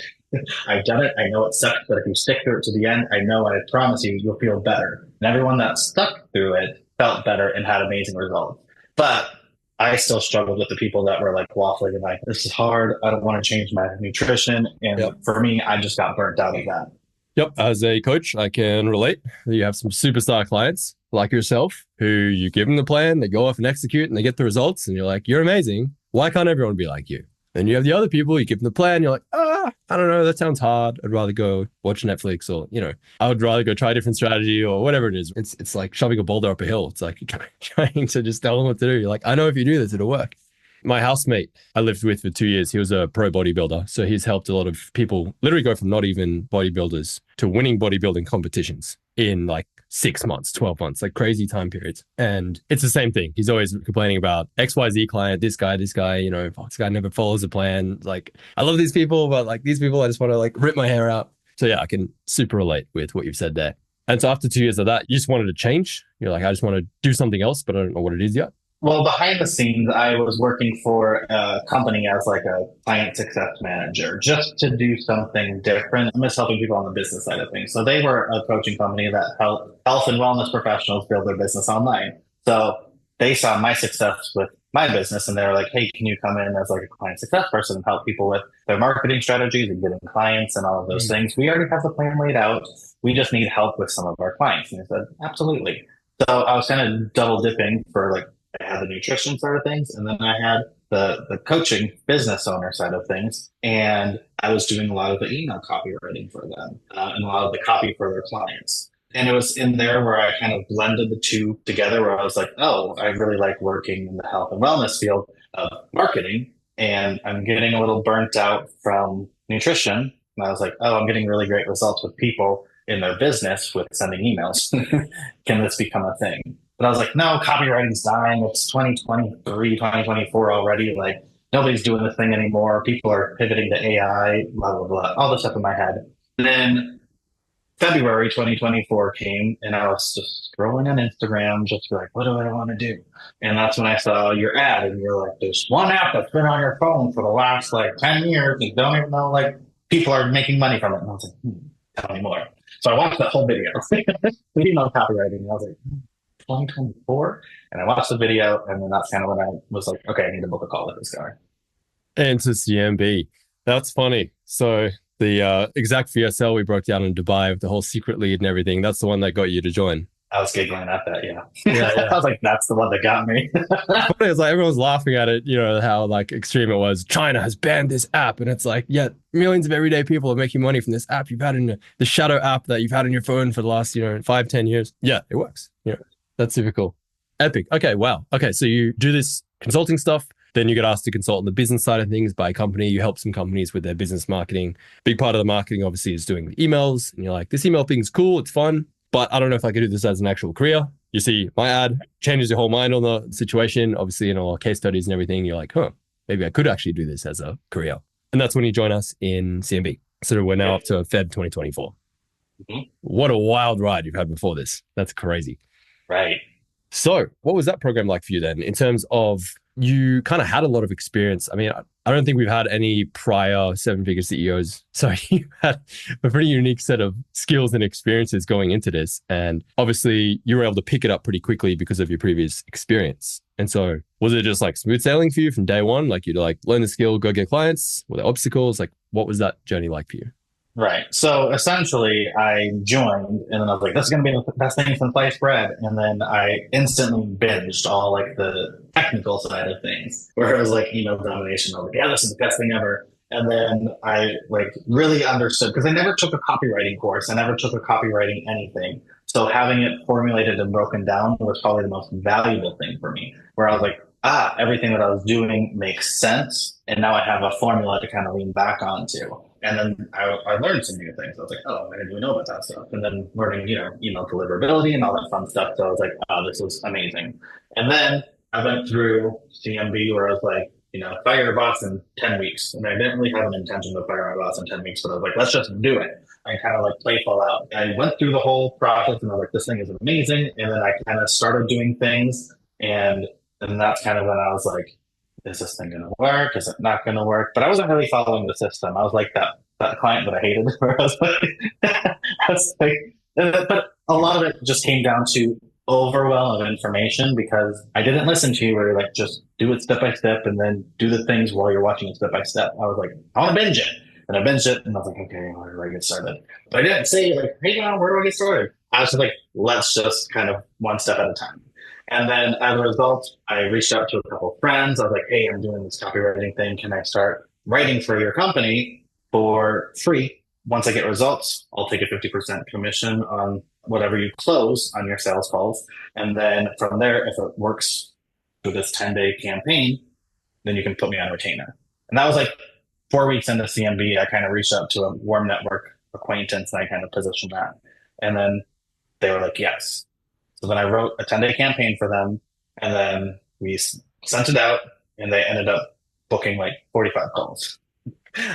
I've done it. I know it sucks, but if you stick through it to the end, I know, I promise you, you'll feel better. And everyone that stuck through it felt better and had amazing results. But I still struggled with the people that were like waffling and like, this is hard. I don't want to change my nutrition. And for me, I just got burnt out of that. Yep. As a coach, I can relate. You have some superstar clients like yourself who you give them the plan, they go off and execute and they get the results and you're like, you're amazing. Why can't everyone be like you? And you have the other people, you give them the plan, you're like, I don't know, that sounds hard. I'd rather go watch Netflix or, I would rather go try a different strategy or whatever it is. It's like shoving a boulder up a hill. It's like you're trying to just tell them what to do. You're like, I know if you do this, it'll work. My housemate I lived with for 2 years, he was a pro bodybuilder. So he's helped a lot of people literally go from not even bodybuilders to winning bodybuilding competitions in like 6 months, 12 months, like crazy time periods. And it's the same thing. He's always complaining about XYZ client, this guy, this guy never follows a plan. Like, I love these people, but like these people, I just want to like rip my hair out. So yeah, I can super relate with what you've said there. And so after 2 years of that, you just wanted to change. You're like, I just want to do something else, but I don't know what it is yet. Well, behind the scenes, I was working for a company as like a client success manager, just to do something different. I'm just helping people on the business side of things. So they were a coaching company that helped health and wellness professionals build their business online. So they saw my success with my business and they were like, hey, can you come in as like a client success person and help people with their marketing strategies and getting clients and all of those things? We already have the plan laid out. We just need help with some of our clients. And I said, absolutely. So I was kind of double dipping for like, I had the nutrition side of things, and then I had the coaching business owner side of things. And I was doing a lot of the email copywriting for them and a lot of the copy for their clients. And it was in there where I kind of blended the two together where I was like, oh, I really like working in the health and wellness field of marketing. And I'm getting a little burnt out from nutrition. And I was like, oh, I'm getting really great results with people in their business with sending emails. Can this become a thing? But I was like, no, copywriting's dying. It's 2023, 2024 already. Like, nobody's doing this thing anymore. People are pivoting to AI, blah, blah, blah, all this stuff in my head. And then February 2024 came and I was just scrolling on Instagram, just like, what do I want to do? And that's when I saw your ad and you're like, there's one app that's been on your phone for the last like 10 years. You don't even know, like, people are making money from it. And I was like, tell me more. So I watched that whole video, copywriting. And I was like, 2024, and I watched the video, and then that's kind of when I was like, okay, I need to book a call with this guy. And to CMB, that's funny. So the exact VSL we broke down in Dubai with the whole secret lead and everything, that's the one that got you to join. I was giggling at that, yeah. I was like, that's the one that got me. It's like everyone's laughing at it, how like extreme it was. China has banned this app, and it's like, yeah, millions of everyday people are making money from this app you've had in the shadow app that you've had on your phone for the last 5-10 years. Yeah, it works. That's super cool. Epic. Okay, wow. Okay, so you do this consulting stuff, then you get asked to consult on the business side of things by a company. You help some companies with their business marketing. Big part of the marketing, obviously, is doing the emails. And you're like, this email thing's cool, it's fun, but I don't know if I could do this as an actual career. You see my ad, changes your whole mind on the situation. Obviously, in all case studies and everything, you're like, maybe I could actually do this as a career. And that's when you join us in CMB. So we're now up to Feb 2024. Mm-hmm. What a wild ride you've had before this. That's crazy. Right. So what was that program like for you then in terms of you kind of had a lot of experience? I mean, I don't think we've had any prior seven-figure CEOs. So you had a pretty unique set of skills and experiences going into this. And obviously you were able to pick it up pretty quickly because of your previous experience. And so was it just like smooth sailing for you from day one? Like you'd like learn the skill, go get clients? Were there obstacles? Like what was that journey like for you? Right. So essentially, I joined and then I was like, this is going to be the best thing since sliced bread. And then I instantly binged all like the technical side of things where it was like email domination. I was like, yeah, this is the best thing ever. And then I like really understood because I never took a copywriting course. I never took a copywriting anything. So having it formulated and broken down was probably the most valuable thing for me, where I was like, everything that I was doing makes sense. And now I have a formula to kind of lean back onto. And then I learned some new things. I was like, oh, I didn't even know about that stuff. And then learning, email deliverability and all that fun stuff. So I was like, oh, this was amazing. And then I went through CMB where I was like, fire your boss in 10 weeks. And I didn't really have an intention to fire my boss in 10 weeks, but I was like, let's just do it. I kind of like playful out. I went through the whole process and I was like, this thing is amazing. And then I kind of started doing things. And that's kind of when I was like, is this thing going to work? Is it not going to work? But I wasn't really following the system. I was like that client that I hated where I was like, but a lot of it just came down to overwhelm of information because I didn't listen to you where you're like, just do it step by step and then do the things while you're watching it step by step. I was like, I want to binge it. And I binged it and I was like, okay, where do I get started? But I didn't say like, hey, where do I get started? I was just like, let's just kind of one step at a time. And then as a result, I reached out to a couple of friends. I was like, hey, I'm doing this copywriting thing. Can I start writing for your company for free? Once I get results, I'll take a 50% commission on whatever you close on your sales calls. And then from there, if it works for this 10-day campaign, then you can put me on retainer. And that was like 4 weeks into CMB. I kind of reached out to a warm network acquaintance and I kind of positioned that. And then they were like, yes. So then I wrote a 10-day campaign for them and then we sent it out and they ended up booking like 45 calls.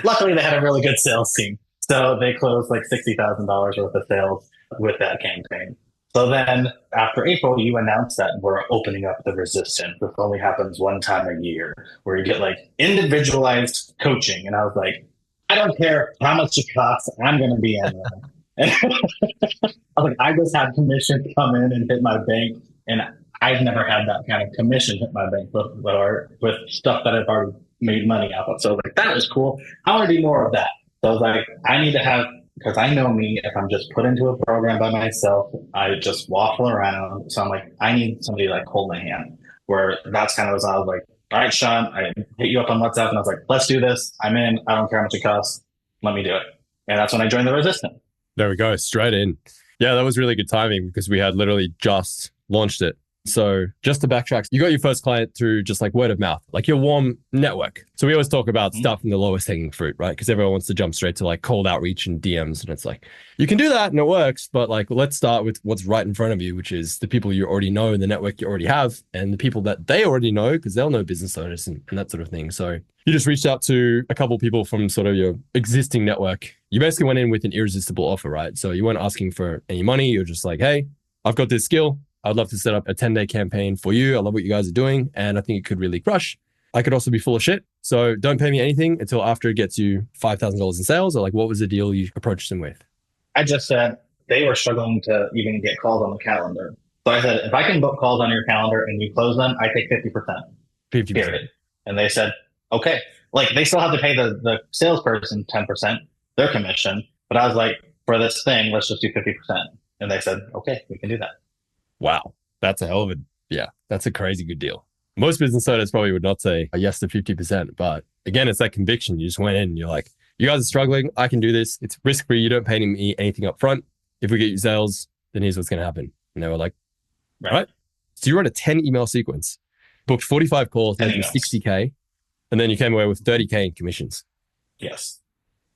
Luckily, they had a really good sales team. So they closed like $60,000 worth of sales with that campaign. So then after April, you announced that we're opening up the resistance. This only happens one time a year where you get like individualized coaching. And I was like, I don't care how much it costs. I'm going to be in there. I was like, I just had commission come in and hit my bank, and I've never had that kind of commission hit my bank with stuff that I've already made money off of. So I was like, that was cool. I want to do more of that. So I was like, I need to have, because I know me, if I'm just put into a program by myself, I just waffle around. So I'm like, I need somebody to like hold my hand. Where that's kind of was, I was like, all right, Sean, I hit you up on WhatsApp and I was like, let's do this. I'm in. I don't care how much it costs. Let me do it. And that's when I joined the Resistance. There we go, straight in. Yeah, that was really good timing because we had literally just launched it. So just to backtrack, you got your first client through just like word of mouth, like your warm network. So we always talk about stuff in the lowest hanging fruit, right? Because everyone wants to jump straight to like cold outreach and DMs. And it's like, you can do that and it works, but like, let's start with what's right in front of you, which is the people you already know and the network you already have and the people that they already know because they'll know business owners and that sort of thing. So you just reached out to a couple of people from sort of your existing network. You basically went in with an irresistible offer, right? So you weren't asking for any money. You're just like, hey, I've got this skill. I'd love to set up a 10-day campaign for you. I love what you guys are doing. And I think it could really crush. I could also be full of shit. So don't pay me anything until after it gets you $5,000 in sales. Or like, what was the deal you approached them with? I just said they were struggling to even get calls on the calendar. So I said, if I can book calls on your calendar and you close them, I take 50%. 50%. Period. And they said, okay. Like they still have to pay the salesperson 10%, their commission. But I was like, for this thing, let's just do 50%. And they said, okay, we can do that. Wow. That's a hell of that's a crazy good deal. Most business owners probably would not say a yes to 50%, but again, it's that conviction. You just went in and you're like, you guys are struggling. I can do this. It's risk free. You don't pay me anything up front. If we get you sales, then here's what's going to happen. And they were like, all right. So you wrote a 10 email sequence, booked 45 calls, making 60K, and then you came away with 30K in commissions. Yes.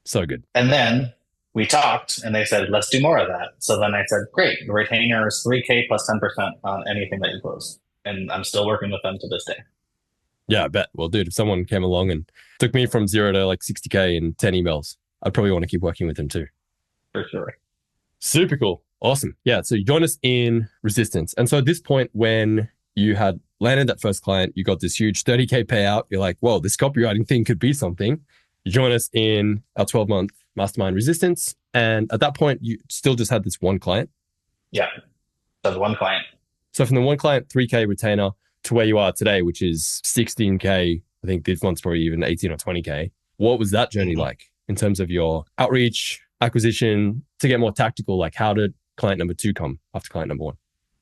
So good. And then we talked and they said, let's do more of that. So then I said, great. The retainer is 3K plus 10% on anything that you close. And I'm still working with them to this day. Yeah, I bet. Well, dude, if someone came along and took me from 0 to like 60K in 10 emails, I'd probably want to keep working with them too. For sure. Super cool. Awesome. Yeah. So you joined us in Resistance. And so at this point, when you had landed that first client, you got this huge 30K payout. You're like, whoa, this copywriting thing could be something. You join us in our 12-month mastermind resistance. And at that point, you still just had this one client. Yeah. That's one client. So from the one client, 3K retainer to where you are today, which is 16K, I think this month's probably even 18 or 20K. What was that journey like in terms of your outreach, acquisition, to get more tactical? Like, how did client number 2 come after client number 1?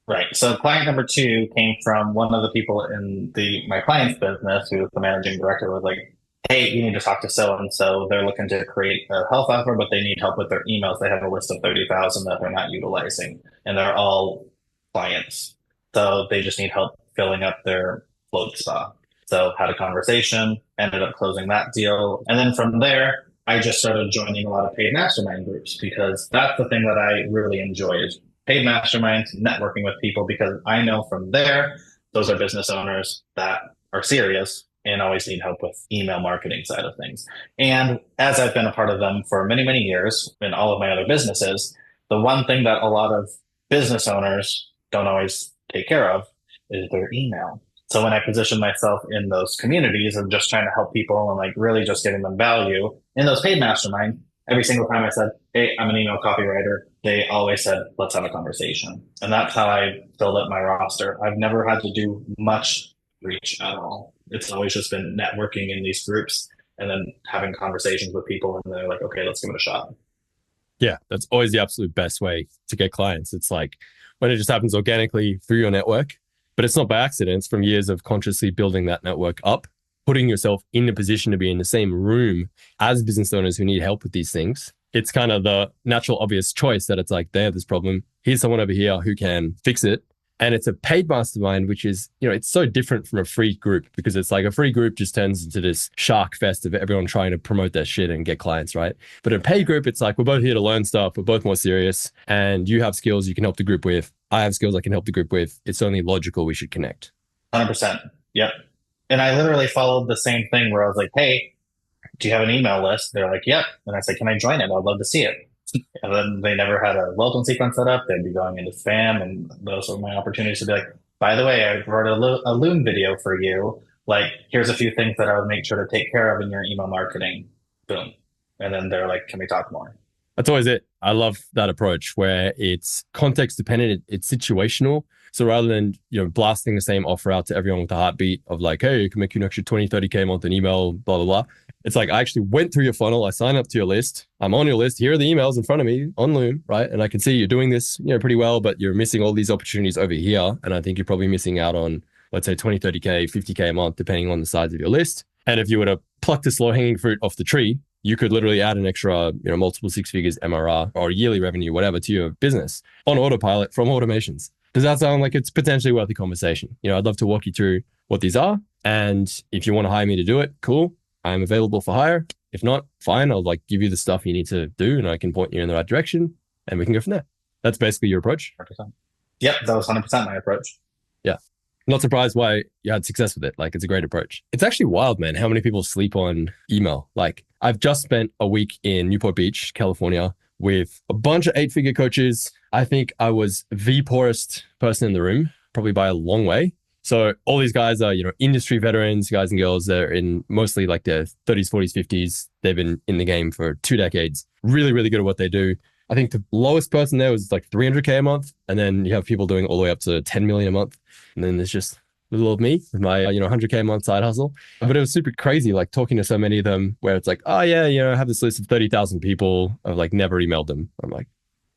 Right. So client number 2 came from one of the people in my client's business, who was the managing director, was like, hey, you need to talk to so-and-so. They're looking to create a health offer, but they need help with their emails. They have a list of 30,000 that they're not utilizing, and they're all clients. So they just need help filling up their float spa. So had a conversation, ended up closing that deal. And then from there, I just started joining a lot of paid mastermind groups, because that's the thing that I really enjoy, is paid masterminds, networking with people, because I know from there, those are business owners that are serious and always need help with email marketing side of things. And as I've been a part of them for many, many years in all of my other businesses, the one thing that a lot of business owners don't always take care of is their email. So when I position myself in those communities of just trying to help people and like really just giving them value in those paid masterminds, every single time I said, hey, I'm an email copywriter, they always said, let's have a conversation. And that's how I filled up my roster. I've never had to do much reach at all. It's always just been networking in these groups and then having conversations with people, and they're like, okay, let's give it a shot. Yeah, that's always the absolute best way to get clients. It's like when it just happens organically through your network, but it's not by accident. It's from years of consciously building that network up, putting yourself in a position to be in the same room as business owners who need help with these things. It's kind of the natural, obvious choice that it's like, they have this problem. Here's someone over here who can fix it. And it's a paid mastermind, which is, it's so different from a free group, because it's like a free group just turns into this shark fest of everyone trying to promote their shit and get clients, right? But in a paid group, it's like, we're both here to learn stuff. We're both more serious, and you have skills you can help the group with. I have skills I can help the group with. It's only logical we should connect. 100%. Yep. And I literally followed the same thing where I was like, hey, do you have an email list? They're like, yep. And I said, can I join it? I'd love to see it. And then they never had a welcome sequence set up. They'd be going into spam. And those were my opportunities to be like, by the way, I wrote a Loom video for you. Like, here's a few things that I would make sure to take care of in your email marketing. Boom. And then they're like, can we talk more? That's always it. I love that approach where it's context dependent. It's situational. So rather than, blasting the same offer out to everyone with a heartbeat of like, hey, you can make you an extra 20, 30K a month in email, blah, blah, blah. It's like, I actually went through your funnel. I signed up to your list. I'm on your list. Here are the emails in front of me on Loom, right? And I can see you're doing this, pretty well, but you're missing all these opportunities over here. And I think you're probably missing out on, let's say 20, 30K, 50K a month, depending on the size of your list. And if you were to pluck this low hanging fruit off the tree, you could literally add an extra, multiple 6 figures MRR or yearly revenue, whatever, to your business on autopilot from automations. Does that sound like it's potentially worth a conversation? I'd love to walk you through what these are. And if you want to hire me to do it, cool. I'm available for hire. If not, fine. I'll give you the stuff you need to do, and I can point you in the right direction, and we can go from there. That's basically your approach. 100%. Yep, that was 100% my approach. Yeah. Not surprised why you had success with it. It's a great approach. It's actually wild, man, how many people sleep on email. I've just spent a week in Newport Beach, California, with a bunch of 8-figure coaches. I think I was the poorest person in the room, probably by a long way. So all these guys are, industry veterans, guys and girls. They're in mostly their 30s, 40s, 50s. They've been in the game for 2 decades. Really, really good at what they do. I think the lowest person there was 300K a month. And then you have people doing all the way up to 10 million a month. And then there's just little old me with my, 100K a month side hustle. But it was super crazy, talking to so many of them where it's like, oh yeah, I have this list of 30,000 people. I've never emailed them. I'm like,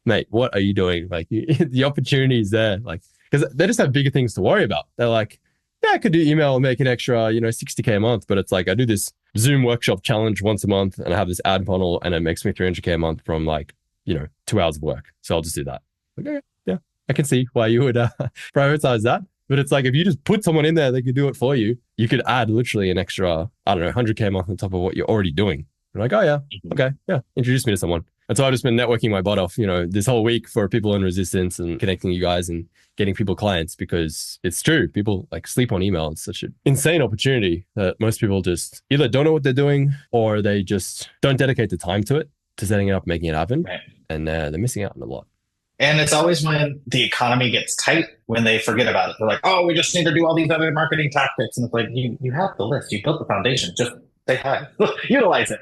mate, what are you doing? The opportunity is there. Because they just have bigger things to worry about. They're like, yeah, I could do email and make an extra, 60K a month. But it's like, I do this Zoom workshop challenge once a month and I have this ad funnel and it makes me 300K a month from 2 hours of work. So I'll just do that. Okay, yeah, I can see why you would prioritize that. But it's like, if you just put someone in there that could do it for you, you could add literally an extra, 100K a month on top of what you're already doing. You're like, oh yeah, okay, yeah, introduce me to someone. And so I've just been networking my butt off, this whole week for people in resistance and connecting you guys and getting people clients, because it's true. People sleep on email. It's such an insane opportunity that most people just either don't know what they're doing or they just don't dedicate the time to it, to setting it up, making it happen. Right. And they're missing out on a lot. And it's always when the economy gets tight when they forget about it. They're like, oh, we just need to do all these other marketing tactics. And it's like, you have the list, you built the foundation, just say hi, utilize it.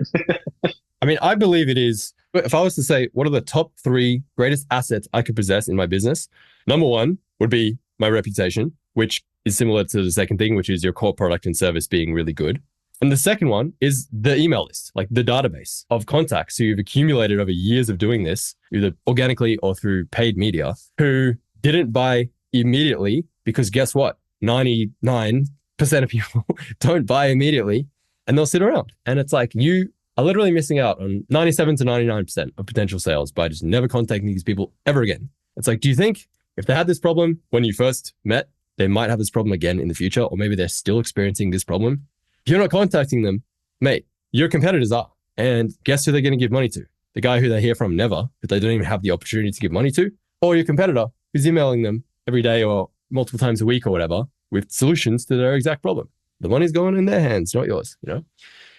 I mean, I believe it is, if I was to say, what are the top 3 greatest assets I could possess in my business? Number 1 would be my reputation, which is similar to the second thing, which is your core product and service being really good. And the second one is the email list, like the database of contacts who you've accumulated over years of doing this, either organically or through paid media, who didn't buy immediately, because guess what? 99% of people don't buy immediately, and they'll sit around. And it's like, you are literally missing out on 97 to 99% of potential sales by just never contacting these people ever again. It's like, do you think if they had this problem when you first met, they might have this problem again in the future, or maybe they're still experiencing this problem? If you're not contacting them, mate, your competitors are. And guess who they're going to give money to? The guy who they hear from never, but they don't even have the opportunity to give money to, or your competitor who's emailing them every day or multiple times a week or whatever with solutions to their exact problem. The money's going in their hands, not yours, you know?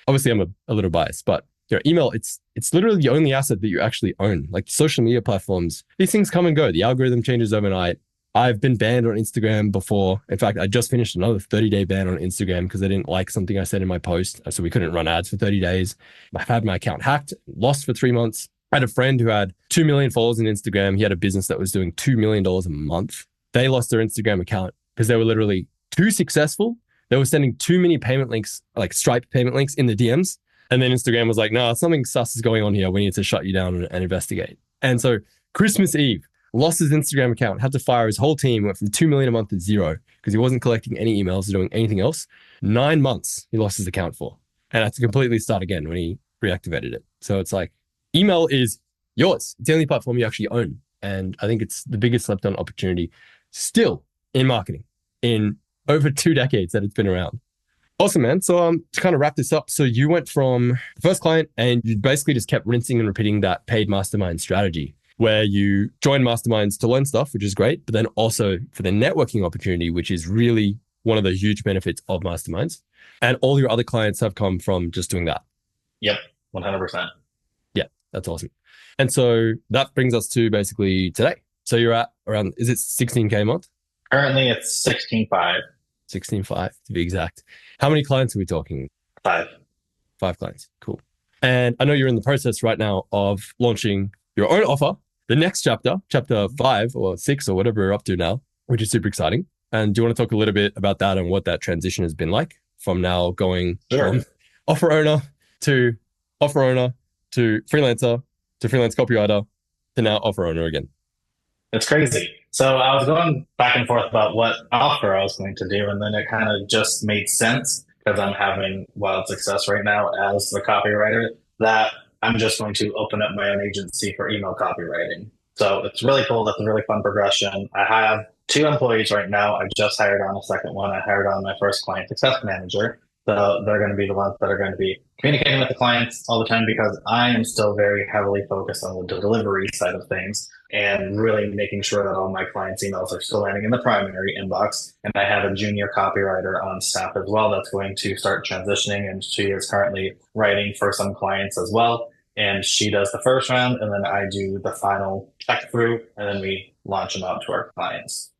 Obviously, I'm a little biased, but email, it's literally the only asset that you actually own. Like social media platforms, these things come and go. The algorithm changes overnight. I've been banned on Instagram before. In fact, I just finished another 30-day ban on Instagram because I didn't like something I said in my post. So we couldn't run ads for 30 days. I've had my account hacked, lost for 3 months. I had a friend who had 2 million followers on Instagram. He had a business that was doing $2 million a month. They lost their Instagram account because they were literally too successful. They were sending too many payment links, like Stripe payment links in the DMs. And then Instagram was like, no, something sus is going on here. We need to shut you down and investigate. And so Christmas Eve, lost his Instagram account, had to fire his whole team, went from 2 million a month to 0 because he wasn't collecting any emails or doing anything else. 9 months he lost his account for, and had to completely start again when he reactivated it. So it's like, email is yours. It's the only platform you actually own. And I think it's the biggest slept on opportunity still in marketing in over 2 decades that it's been around. Awesome, man. So to kind of wrap this up, so you went from the first client and you basically just kept rinsing and repeating that paid mastermind strategy where you join masterminds to learn stuff, which is great, but then also for the networking opportunity, which is really one of the huge benefits of masterminds. And all your other clients have come from just doing that. Yep, 100%. Yeah, that's awesome. And so that brings us to basically today. So you're at around, is it 16K a month? Currently it's 16.5. 16.5 to be exact. How many clients are we talking? 5. 5 clients. Cool. And I know you're in the process right now of launching your own offer, the next chapter 5 or 6 or whatever we're up to now, which is super exciting. And do you want to talk a little bit about that and what that transition has been like from now going from offer owner to freelancer to freelance copywriter to now offer owner again? It's crazy. So I was going back and forth about what offer I was going to do, and then it kind of just made sense because I'm having wild success right now as the copywriter that I'm just going to open up my own agency for email copywriting. So it's really cool. That's a really fun progression. I have 2 employees right now. I just hired on a second one. I hired on my first client success manager. So they're going to be the ones that are going to be communicating with the clients all the time because I am still very heavily focused on the delivery side of things and really making sure that all my clients' emails are still landing in the primary inbox. And I have a junior copywriter on staff as well that's going to start transitioning, and she is currently writing for some clients as well. And she does the first round, and then I do the final check through, and then we launch them out to our clients.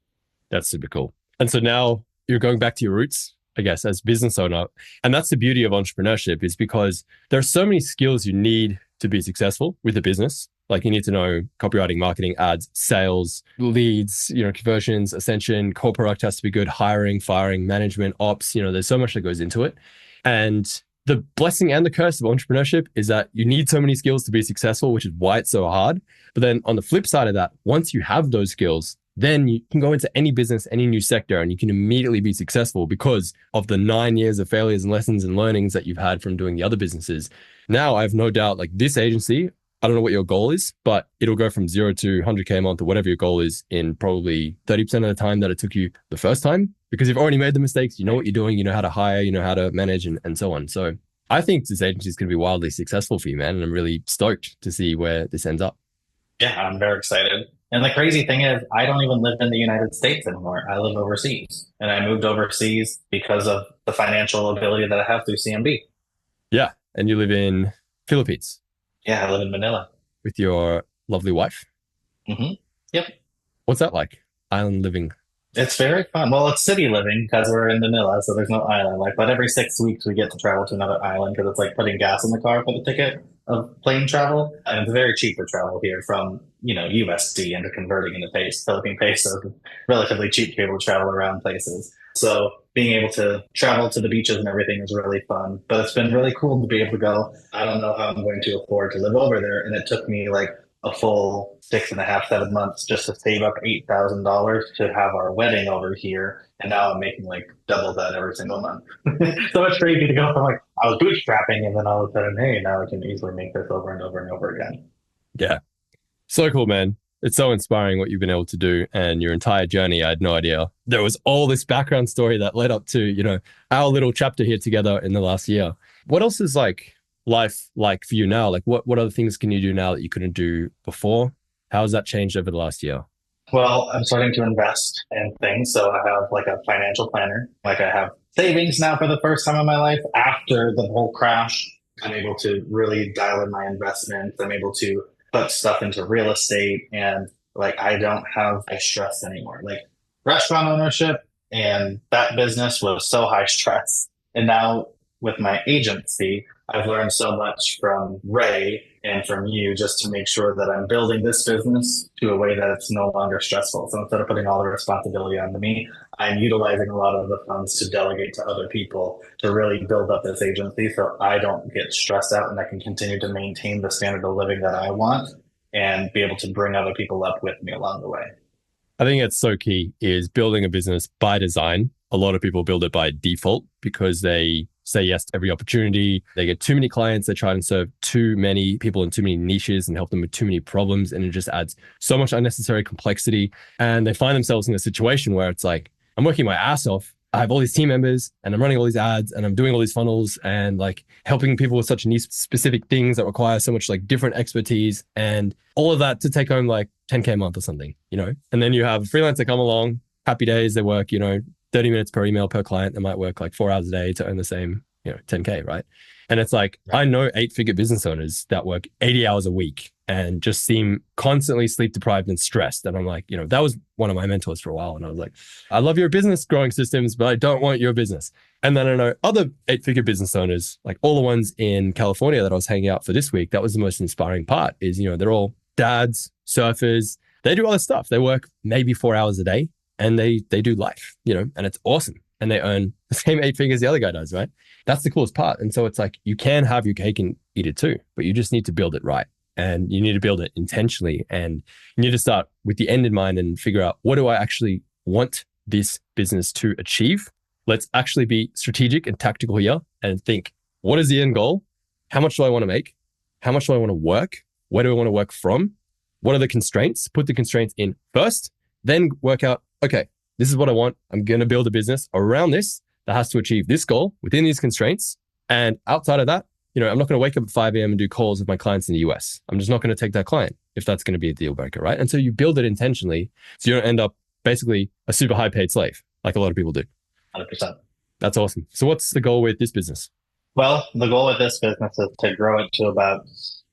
That's super cool. And so now you're going back to your roots, I guess, as business owner. And that's the beauty of entrepreneurship, is because there are so many skills you need to be successful with a business. Like you need to know copywriting, marketing, ads, sales, leads, conversions, ascension, core product has to be good, hiring, firing, management, ops, there's so much that goes into it. And the blessing and the curse of entrepreneurship is that you need so many skills to be successful, which is why it's so hard. But then on the flip side of that, once you have those skills, then you can go into any business, any new sector, and you can immediately be successful because of the 9 years of failures and lessons and learnings that you've had from doing the other businesses. Now, I have no doubt, like this agency, I don't know what your goal is, but it'll go from 0 to 100K a month or whatever your goal is in probably 30% of the time that it took you the first time, because you've already made the mistakes. You know what you're doing. You know how to hire, you know how to manage and so on. So I think this agency is going to be wildly successful for you, man. And I'm really stoked to see where this ends up. Yeah, I'm very excited. And the crazy thing is, I don't even live in the United States anymore. I live overseas. And I moved overseas because of the financial ability that I have through CMB. Yeah. And you live in Philippines. Yeah, I live in Manila. With your lovely wife. Mm-hmm. Yep. What's that like? Island living. It's very fun. Well, it's city living because we're in Manila, so there's no island. Like, but every 6 weeks we get to travel to another island because it's like putting gas in the car for the ticket of plane travel, and it's very cheap to travel here from USD into converting into Philippine pesos. Relatively cheap to be able to travel around places. So being able to travel to the beaches and everything is really fun. But it's been really cool to be able to go. I don't know how I'm going to afford to live over there, and it took me like a full 6.5, 7 months just to save up $8,000 to have our wedding over here. And now I'm making like double that every single month. So it's crazy to go from like, I was bootstrapping and then all of a sudden, hey, now I can easily make this over and over and over again. Yeah. So cool, man. It's so inspiring what you've been able to do and your entire journey. I had no idea there was all this background story that led up to, our little chapter here together in the last year. What else is like life like for you now? Like what other things can you do now that you couldn't do before? How has that changed over the last year? Well, I'm starting to invest in things. So I have like a financial planner. Like I have savings now for the first time in my life after the whole crash. I'm able to really dial in my investments. I'm able to put stuff into real estate, and like I don't have high stress anymore. Like restaurant ownership and that business was so high stress. And now with my agency, I've learned so much from Ray and from you just to make sure that I'm building this business to a way that it's no longer stressful. So instead of putting all the responsibility onto me, I'm utilizing a lot of the funds to delegate to other people to really build up this agency so I don't get stressed out and I can continue to maintain the standard of living that I want and be able to bring other people up with me along the way. I think it's so key is building a business by design. A lot of people build it by default because they say yes to every opportunity. They get too many clients. They try and serve too many people in too many niches and help them with too many problems. And it just adds so much unnecessary complexity. And they find themselves in a situation where it's like, I'm working my ass off. I have all these team members and I'm running all these ads and I'm doing all these funnels and like helping people with such niche specific things that require so much like different expertise and all of that to take home like 10K a month or something, And then you have a freelancer come along, happy days, they work, 30 minutes per email per client. They might work like 4 hours a day to earn the same, 10K, right? And it's like, right. I know 8-figure business owners that work 80 hours a week and just seem constantly sleep deprived and stressed. And I'm like, that was one of my mentors for a while. And I was like, I love your business growing systems, but I don't want your business. And then I know other 8-figure business owners, like all the ones in California that I was hanging out for this week, that was the most inspiring part is, they're all dads, surfers. They do all this stuff. They work maybe 4 hours a day. And they do life, and it's awesome. And they earn the same 8 figures the other guy does, right? That's the coolest part. And so it's like, you can have your cake and eat it too, but you just need to build it right. And you need to build it intentionally. And you need to start with the end in mind and figure out, what do I actually want this business to achieve? Let's actually be strategic and tactical here and think, what is the end goal? How much do I want to make? How much do I want to work? Where do I want to work from? What are the constraints? Put the constraints in first, then work out, okay, this is what I want. I'm going to build a business around this that has to achieve this goal within these constraints. And outside of that, I'm not going to wake up at 5 a.m. and do calls with my clients in the US. I'm just not going to take that client if that's going to be a deal breaker, right? And so you build it intentionally so you don't end up basically a super high paid slave like a lot of people do. 100%. That's awesome. So what's the goal with this business? Well, the goal with this business is to grow it to about,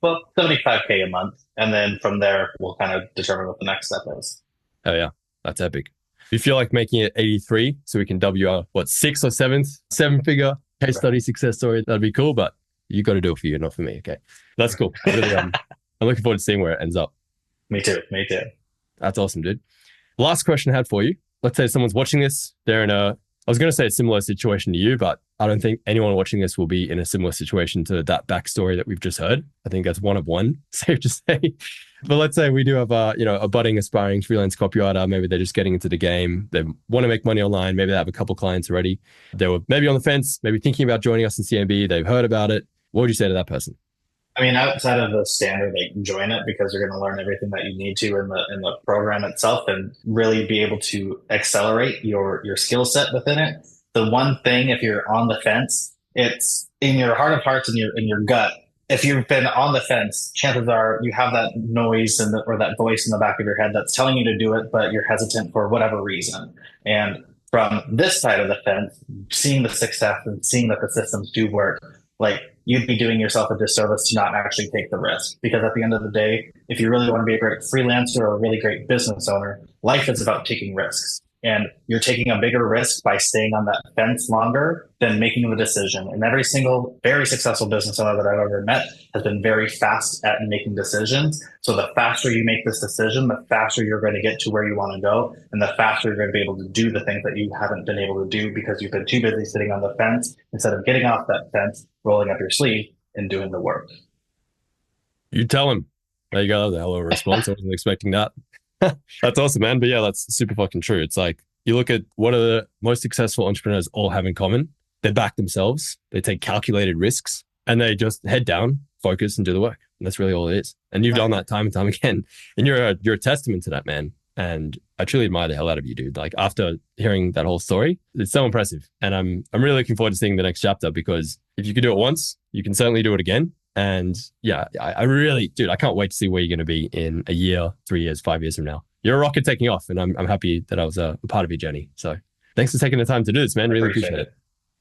75K a month. And then from there, we'll kind of determine what the next step is. Oh yeah, that's epic. If you feel like making it 83 so we can W our, 6th or 7th, 7-figure case study success story, that'd be cool, but you got to do it for you, not for me. Okay. That's cool. Really, I'm looking forward to seeing where it ends up. Me too. That's awesome, dude. Last question I had for you. Let's say someone's watching this. They're in I was going to say a similar situation to you, but I don't think anyone watching this will be in a similar situation to that backstory that we've just heard. I think that's one of one, safe to say. But let's say we do have a budding, aspiring freelance copywriter. Maybe they're just getting into the game. They want to make money online. Maybe they have a couple clients already. They were maybe on the fence, maybe thinking about joining us in CMB. They've heard about it. What would you say to that person? I mean, outside of the standard, join it because you're going to learn everything that you need to in the program itself and really be able to accelerate your skill set within it. The one thing, if you're on the fence, it's in your heart of hearts and in your gut. If you've been on the fence, chances are you have that noise or that voice in the back of your head that's telling you to do it, but you're hesitant for whatever reason. And from this side of the fence, seeing the success and seeing that the systems do work, you'd be doing yourself a disservice to not actually take the risk. Because at the end of the day, if you really want to be a great freelancer or a really great business owner, life is about taking risks. And you're taking a bigger risk by staying on that fence longer than making the decision. And every single very successful business owner that I've ever met has been very fast at making decisions. So the faster you make this decision, the faster you're going to get to where you want to go. And the faster you're going to be able to do the things that you haven't been able to do because you've been too busy sitting on the fence instead of getting off that fence, rolling up your sleeve and doing the work. You tell him. There you go. That was a hell of a response. I wasn't expecting that. That's awesome, man. But yeah, that's super fucking true. It's like, you look at what are the most successful entrepreneurs all have in common. They back themselves. They take calculated risks and they just head down, focus and do the work. And that's really all it is. And you've done that time and time again. And you're a testament to that, man. And I truly admire the hell out of you, dude. Like after hearing that whole story, it's so impressive. And I'm really looking forward to seeing the next chapter, because if you could do it once, you can certainly do it again. And yeah, I really, dude, I can't wait to see where you're going to be in a year, 3 years, 5 years from now. You're a rocket taking off, and I'm happy that I was a part of your journey. So thanks for taking the time to do this, man. Really appreciate it.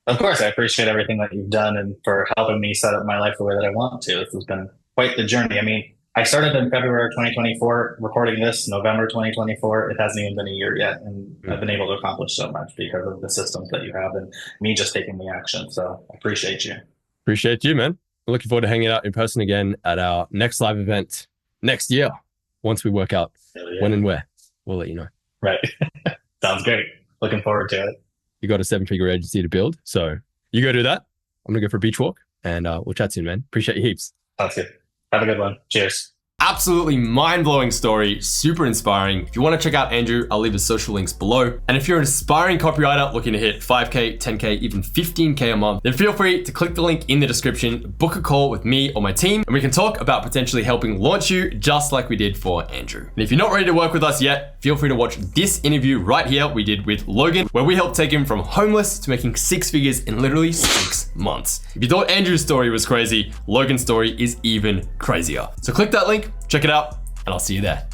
Of course, I appreciate everything that you've done and for helping me set up my life the way that I want to. This has been quite the journey. I mean, I started in February 2024, recording this November 2024. It hasn't even been a year yet, and I've been able to accomplish so much because of the systems that you have and me just taking the action. So I appreciate you. Appreciate you, man. I'm looking forward to hanging out in person again at our next live event next year. Once we work out when and where, we'll let you know. Right. Sounds great. Looking forward to it. You got a 7-figure agency to build. So you go do that. I'm going to go for a beach walk, and we'll chat soon, man. Appreciate you heaps. Sounds good. Have a good one. Cheers. Absolutely mind-blowing story, super inspiring. If you want to check out Andrew, I'll leave his social links below. And if you're an aspiring copywriter looking to hit 5K, 10K, even 15K a month, then feel free to click the link in the description, book a call with me or my team, and we can talk about potentially helping launch you just like we did for Andrew. And if you're not ready to work with us yet, feel free to watch this interview right here we did with Logan, where we helped take him from homeless to making 6 figures in literally 6 months. If you thought Andrew's story was crazy, Logan's story is even crazier. So click that link, check it out, and I'll see you there.